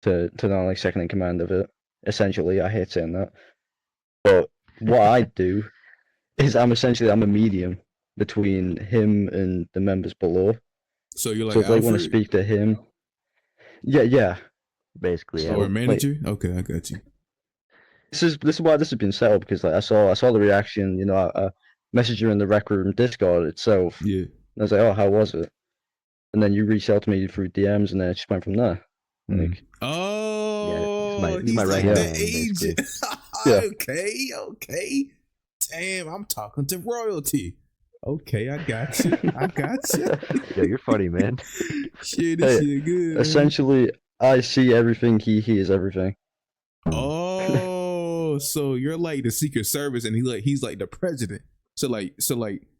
to not like second in command of it. Essentially, I hate saying that. But what I do is I'm a medium between him and the members below. So you're like So if they want to Alfred speak to him, yeah. Basically, So, or a like, manager? Okay, I got you. this is why this has been set up, because like I saw the reaction. You know, I messaged you in the RecRoom Discord itself. Yeah. And I was like, oh, how was it? And then you reached out to me through DMs, and then it just went from there. Like, Oh, he's my like right the hand man, agent. Yeah. Okay. Damn, I'm talking to royalty. Okay, I got you. Yo, you're funny, man. Shit, this shit good. Man. Essentially, I see everything. He hears everything. Oh, so you're like the Secret Service, and he's like the president. So like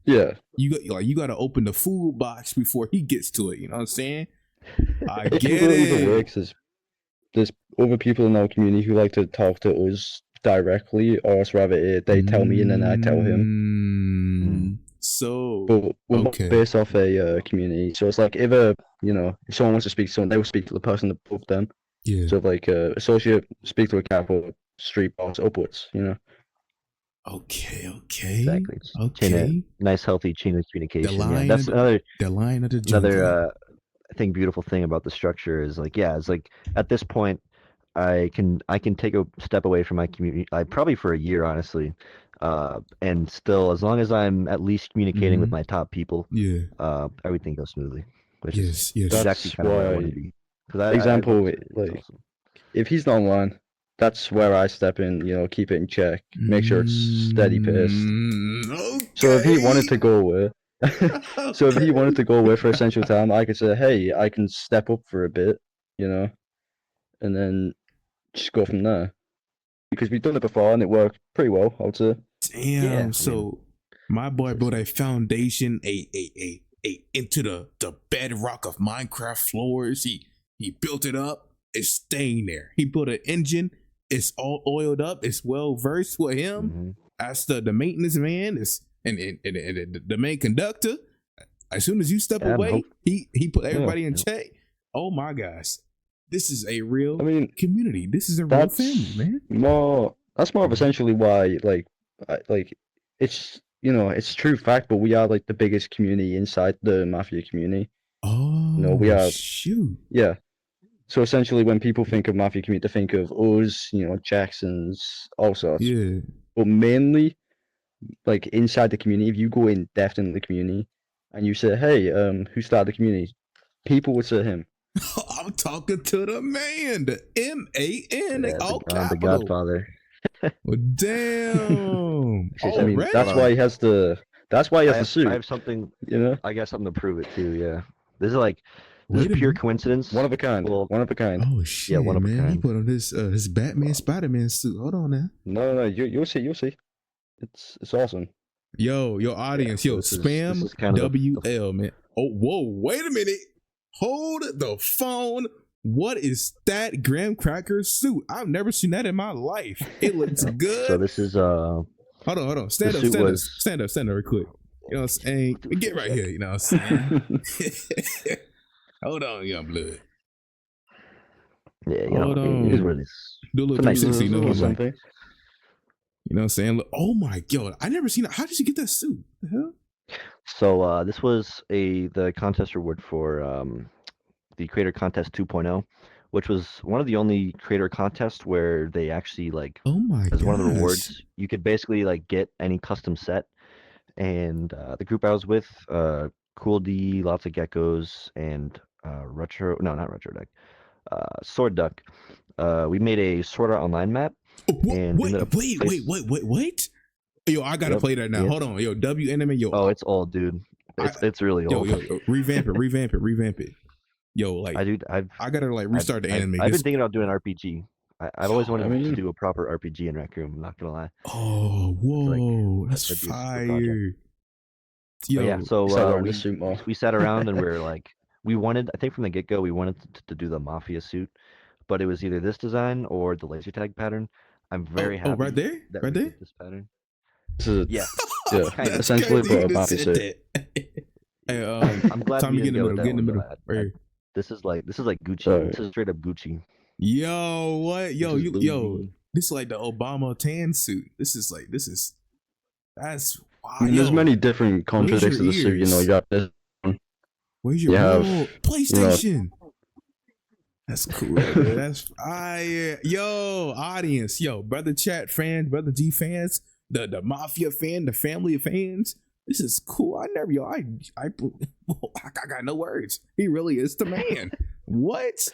Yeah. you got to open the food box before he gets to it. You know what I'm saying? I It get really even it. works is there's other people in our community who like to talk to us directly, or else rather they tell me and then I tell him. So, But we're both okay. based off a community, so it's like if if someone wants to speak to someone, they will speak to the person above them. Yeah. So if like associate speak to a cap or street boss upwards, you know. Okay. Exactly. Nice, healthy chain of communication. Yeah, that's the line of the jungle. another I think beautiful thing about the structure is like, yeah, it's like at this point I can take a step away from my community, probably for a year, honestly, and still, as long as I'm at least communicating with my top people, everything goes smoothly. Which is exactly kind of where I want to be. Example, like awesome. If he's not online, that's where I step in. You know, keep it in check, make sure it's steady paced. Okay. So if he wanted to go away. So if he wanted to go away for essential time, I could say, hey, I can step up for a bit, you know, and then just go from there. Because we've done it before and it worked pretty well, I would say. Damn. Yeah, so my boy built a foundation, a into the bedrock of Minecraft floors. He built it up. It's staying there. He built an engine. It's all oiled up. It's well versed with him. As the maintenance man is. And the main conductor, as soon as you step away, he put everybody in check. Oh my gosh, this is a real community. This is a real family, man. That's more of essentially why, like it's it's true fact, but we are like the biggest community inside the Mafia community. Oh, we are. Shoot. Yeah. So essentially, when people think of Mafia community, they think of us, Jacksons, all sorts. Yeah. But mainly, like inside the community, if you go in depth in the community and you say, hey, who started the community? People would say him. I'm talking to the man, the MAN, the Godfather. Well, damn. I mean, that's why he has the suit. I have something, I got something to prove it too. Yeah, this is pure coincidence. One of a kind. One of a kind. Oh shit! Yeah, one of a kind. He put on his Batman Spider-Man suit. Hold on now. No, you'll see. It's awesome. Yo, your audience, spam is WL, man. Oh, whoa, wait a minute. Hold the phone. What is that graham cracker suit? I've never seen that in my life. It looks good. So this is Hold on. Stand up real quick. You know what I'm saying? Get right here, you know what I'm saying? Hold on, young blood. Yeah, hold on. It is what it is. Do a little 360, you know something. You know what I'm saying? Look, oh my god, I never seen it. How did you get that suit? The hell? So this was the contest reward for the Creator Contest 2.0, which was one of the only creator contests where they actually as one of the rewards, you could basically get any custom set. And the group I was with, Cool D, Lots of Geckos, and Sword Duck, we made a Sword Art Online map. Wait. Yo, I gotta play that now. Hold on. Yo, W anime, yo. Oh, it's old, dude. It's really old. Yo, revamp it. Yo, I gotta restart the anime. I've been thinking about doing RPG. I've always wanted to do a proper RPG in RecRoom, I'm not gonna lie. Oh, whoa, that's fire. Yo, yeah, so we sat around and we were we wanted, I think from the get-go, we wanted to do the Mafia suit, but it was either this design or the laser tag pattern. I'm very happy. Oh, right there? Right there? This pattern. Yeah. Essentially for a Mafia suit. Hey, I'm glad Tommy, we get in didn't the go with middle. that Get in the one, middle. though. Right here. This is like Gucci. Alright. This is straight up Gucci. Yo, what? Yo, This is yo. the- This is like the Obama tan suit. That's wow. I mean, there's Yo, many different contradicts to your the suit. You know, ears? you got this one. where's your You have, PlayStation? That's cool. Man. That's fire. Yo, audience. Yo, brother chat fans, brother G fans, the mafia fan, the family of fans. This is cool. I got no words. He really is the man. What?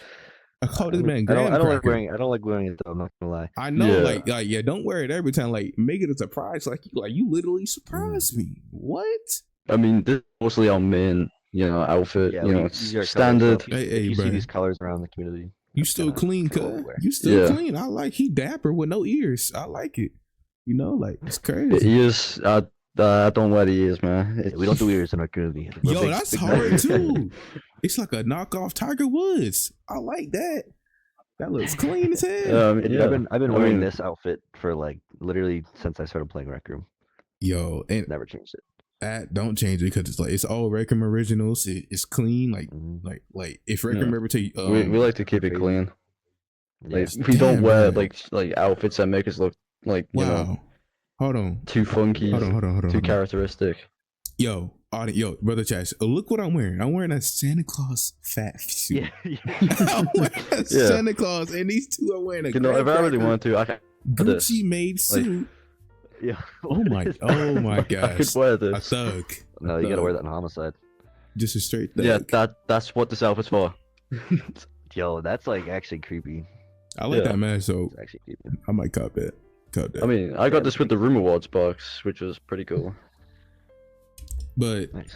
I call this man I don't graham like cracker. I don't like wearing it though. I'm not gonna lie. I know, Yeah. like, yeah, don't wear it every time. Like, make it a surprise. Like you literally surprised me. What? I mean, this is mostly our main, outfit. Yeah, You know, these are it's colors, standard. so if you Hey, see bro. these colors around the community, You that's still kinda clean, what cuz. we wear. You still Yeah. clean. I like he dapper with no ears. I like it. You know, like it's crazy. Ears, I don't wear the ears, man. Yeah, we don't do ears in our community. We're Yo, big- that's big hard fans. too. It's like a knockoff Tiger Woods. I like that. That looks clean as hell. I've been I wearing mean, this outfit for like literally since I started playing RecRoom. Yo, and Never changed it. that don't change it because it's like it's all RecRoom originals. It's clean. Like Mhm. like if RecRoom Yeah. ever tell you, we like to keep it crazy. clean. Yeah. Like we don't Damn, wear man. like outfits that make us look like wow. Hold on. too funky, Hold on. too Hold on. characteristic. Yo, brother Chats, look what I'm wearing. I'm wearing a Santa Claus fat suit. Yeah. I'm wearing a Yeah. Santa Claus, and these two are wearing a You know, if I really cracker want to, I can. this. Gucci made suit. Yeah. Oh my I could gosh. wear A this. thug. No, you gotta wear that in homicide. Just a straight thug. Yeah, that's what this outfit's for. Yo, that's like actually creepy. I like Yeah. that man, so It's actually creepy. I might cop that. I mean, I got this with the Room Awards box, which was pretty cool. But Nice.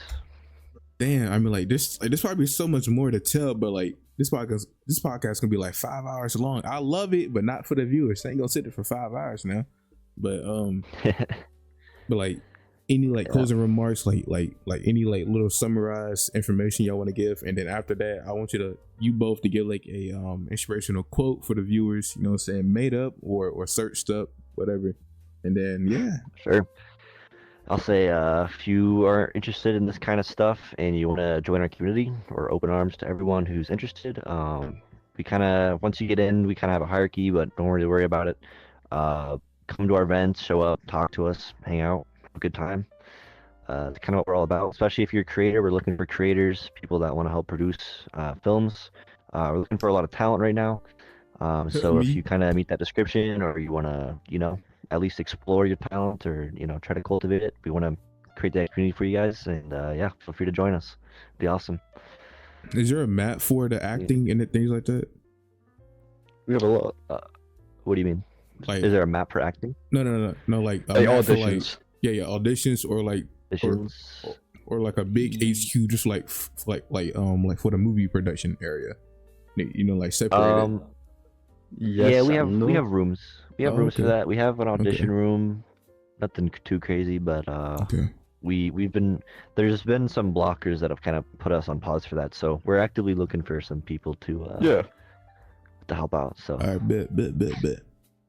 damn, I mean, like this probably so much more to tell. But like this podcast gonna be like 5 hours long. I love it, but not for the viewers. I ain't gonna sit there for 5 hours now. But like any like closing remarks, like any like little summarized information y'all want to give, and then after that, I want you both to give like a inspirational quote for the viewers. You know what I'm saying, made up or searched up, whatever. And then yeah, Sure. I'll say if you are interested in this kind of stuff and you want to join our community, or open arms to everyone who's interested. We kind of, once you get in, we kind of have a hierarchy, but don't really worry about it. Come to our events, show up, talk to us, hang out, have a good time. It's kind of what we're all about. Especially if you're a creator, we're looking for creators, people that want to help produce films. We're looking for a lot of talent right now. So if Me. you kind of meet that description, or you want to, at least explore your talent, or try to cultivate it, we want to create that community for you guys. And yeah, feel free to join us. It'd be awesome. is there a map for the acting and the things like that? We have a lot. What do you mean? Like Is there a map for acting? no, like a Like map for, auditions. yeah, auditions or like Auditions? or like a big HQ, just like for the movie production area. You know, like separated. Yes, Yeah, we and have no. rooms. We have Oh, rooms for okay. that. We have an audition Okay. room. Nothing too crazy, but Okay. there's been some blockers that have kind of put us on pause for that. So we're actively looking for some people to Yeah. to help out. So All right, bet.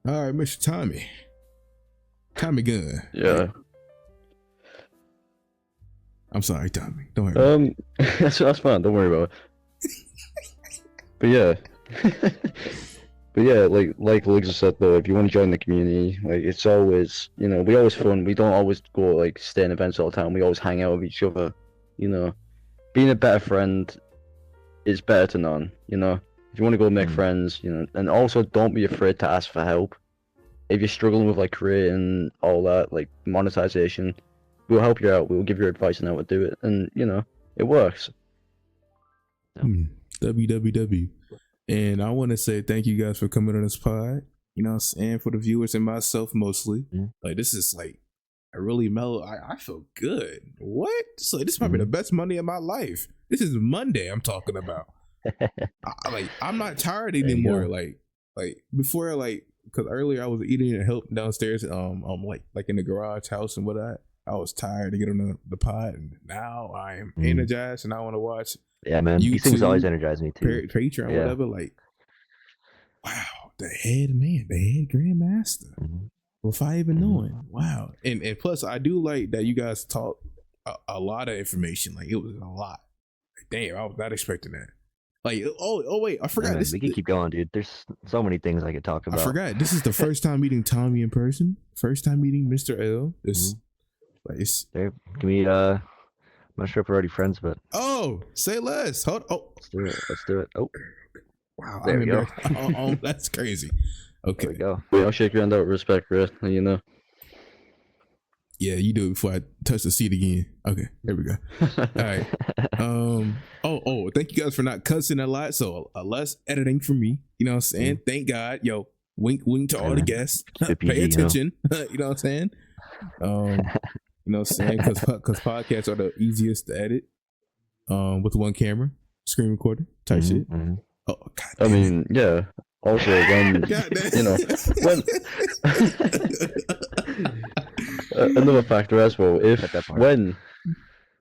All right, Mr. Tommy Gunn. Yeah. I'm sorry, Tommy. Don't worry. That's fine. Don't worry about it. But yeah. But yeah, like Alexa said though, if you want to join the community, like it's always, we always fun. We don't always go like stay in events all the time. We always hang out with each other. Being a better friend is better to none. If you want to go make friends, and also don't be afraid to ask for help. If you're struggling with like creating all that, like monetization, we'll help you out. We'll give you advice on how to do it, and it works. WWW. And I want to say thank you guys for coming on this pod. You know what I'm saying? For the viewers and myself mostly. Like this is like a really mellow. I feel good. What? So this is probably the best Monday of my life. This is Monday I'm talking about. I'm not tired There you anymore. go. Like before, like because earlier I was eating and helping downstairs. Like in the garage house and whatnot. I was tired to get on the pod, and now I am energized and I want to watch. Yeah, man. These things YouTube, always energize me too. Patreon, Yeah. whatever. Like, wow, the head grandmaster. Before I even knowing, wow. And plus, I do like that you guys talk a lot of information. Like it was a lot. Damn, I was not expecting that. Like, wait, I forgot. Man, we could keep going, dude. There's so many things I could talk about. I forgot. This is the first time meeting Tommy in person. First time meeting Mr. L. There, can we? I'm not sure if we're already friends, but say less. Hold. let's do it. Let's do it. Oh, wow. there we go. That's crazy. Okay, there we go. Wait, I'll shake your hand out with respect, bro. You know. Yeah, you do it before I touch the seat again. Okay, there we go. All right. Thank you guys for not cussing a lot. So less editing for me. You know what I'm saying? Thank God. Yo, wink to all the guests. Pay attention. You know what I'm saying? You know what I'm saying? Because podcasts are the easiest to edit. With one camera, screen recorder type shit. Oh God. I mean, yeah. Also, when you know, when another factor as well, when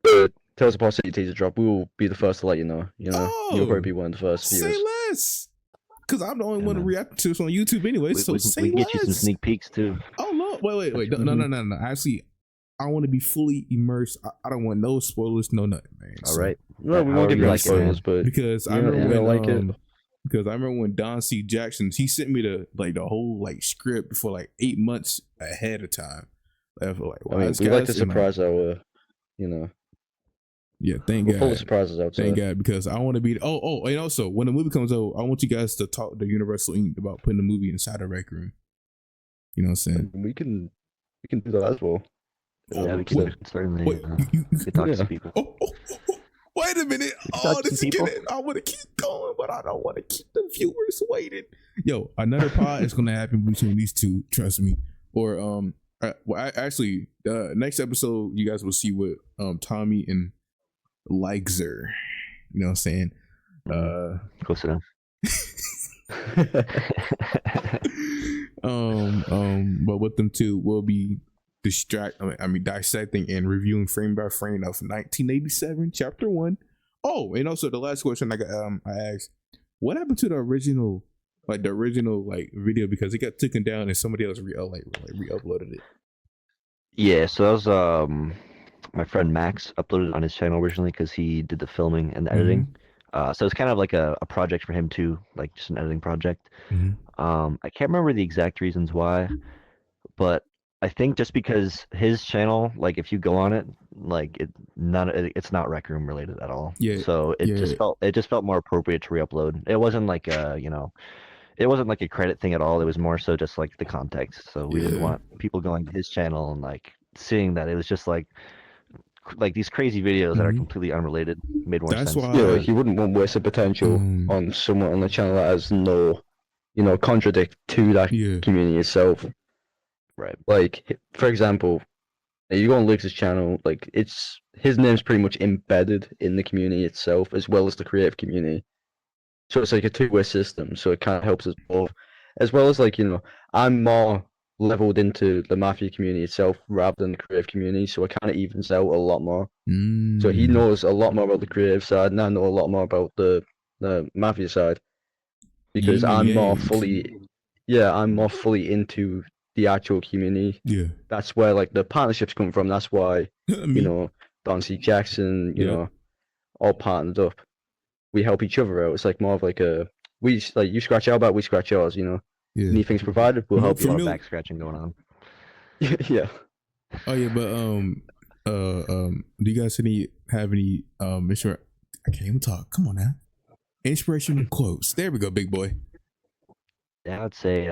the Tales of Past City teaser drop, we will be the first to let you know. You know, you'll probably be one of the first viewers. Say less, because I'm the only one to react to this on YouTube anyway. So say we can less. get you some sneak peeks too. Oh no! Wait! No! Actually, I want to be fully immersed. I don't want no spoilers, no nothing, man. All right. No, we won't give you like spoilers, but because I remember because I remember when Don C. Jackson, he sent me the whole script for 8 months ahead of time. I mean, we like to surprise our, you know. Yeah, thank God. Full of surprises outside. Thank God, because I want to be. And also when the movie comes out, I want you guys to talk to Universal Inc. about putting the movie inside a RecRoom. You know what I'm saying? We can do that as well. Yeah, we can certainly talk to people. Wait a minute. I want to keep going, but I don't want to keep the viewers waiting. Yo, another pod is going to happen between these two. Trust me. Or actually, the next episode you guys will see with Tommy and Ligzer. You know what I'm saying? Close enough. But with them two, we'll be dissecting and reviewing frame by frame of 1987 chapter 1. And also the last question I asked, what happened to the original video, because it got taken down and somebody else re-uploaded it? Yeah, so that was my friend Max uploaded it on his channel originally because he did the filming and the editing. So it's kind of like a project for him too, like just an editing project. I can't remember the exact reasons why, but I think just because his channel, if you go on it, it's not RecRoom related at all. Yeah. So it just felt more appropriate to re-upload. It wasn't it wasn't like a credit thing at all. It was more so just the context. So we didn't want people going to his channel and seeing that it was just these crazy videos that are completely unrelated made more sense. Why, you wouldn't want wasted potential on someone on the channel that has no, contradict to that community itself. Right. For example, you go on Luke's channel, his name's pretty much embedded in the community itself as well as the creative community. So it's a two-way system. So it kind of helps us both, as well as I'm more leveled into the Mafia community itself rather than the creative community, so it kind of evens out a lot more. So he knows a lot more about the creative side, and I know a lot more about the Mafia side because I'm more fully into the actual community. Yeah, that's where the partnerships come from. That's why Don C. Jackson, all partnered up. We help each other out. It's more of you scratch our back, we scratch yours. Yeah. Anything's provided, we'll help you. A lot of back scratching going on. Yeah. Oh yeah, but do you guys have any I can't even talk. Come on now. Inspirational quotes. There we go, big boy. Yeah, I'd say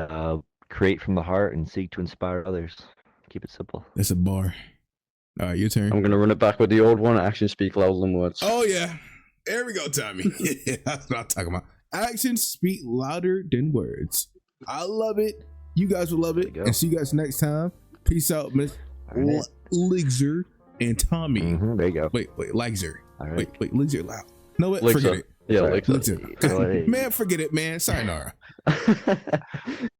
create from the heart and seek to inspire others. Keep it simple. That's a bar. All right, your turn. I'm gonna run it back with the old one. Actions speak louder than words. Oh yeah. There we go, Tommy. Yeah, that's what I'm talking about. Actions speak louder than words. I love it. You guys will love it. And see you guys next time. Peace out, Miss Ligzer and Tommy. There you go. Wait, Ligzer. All right. Wait, Ligzer loud. No, what? Ligzer. Forget it. Yeah, Ligzer. Man, forget it, man. Sayonara.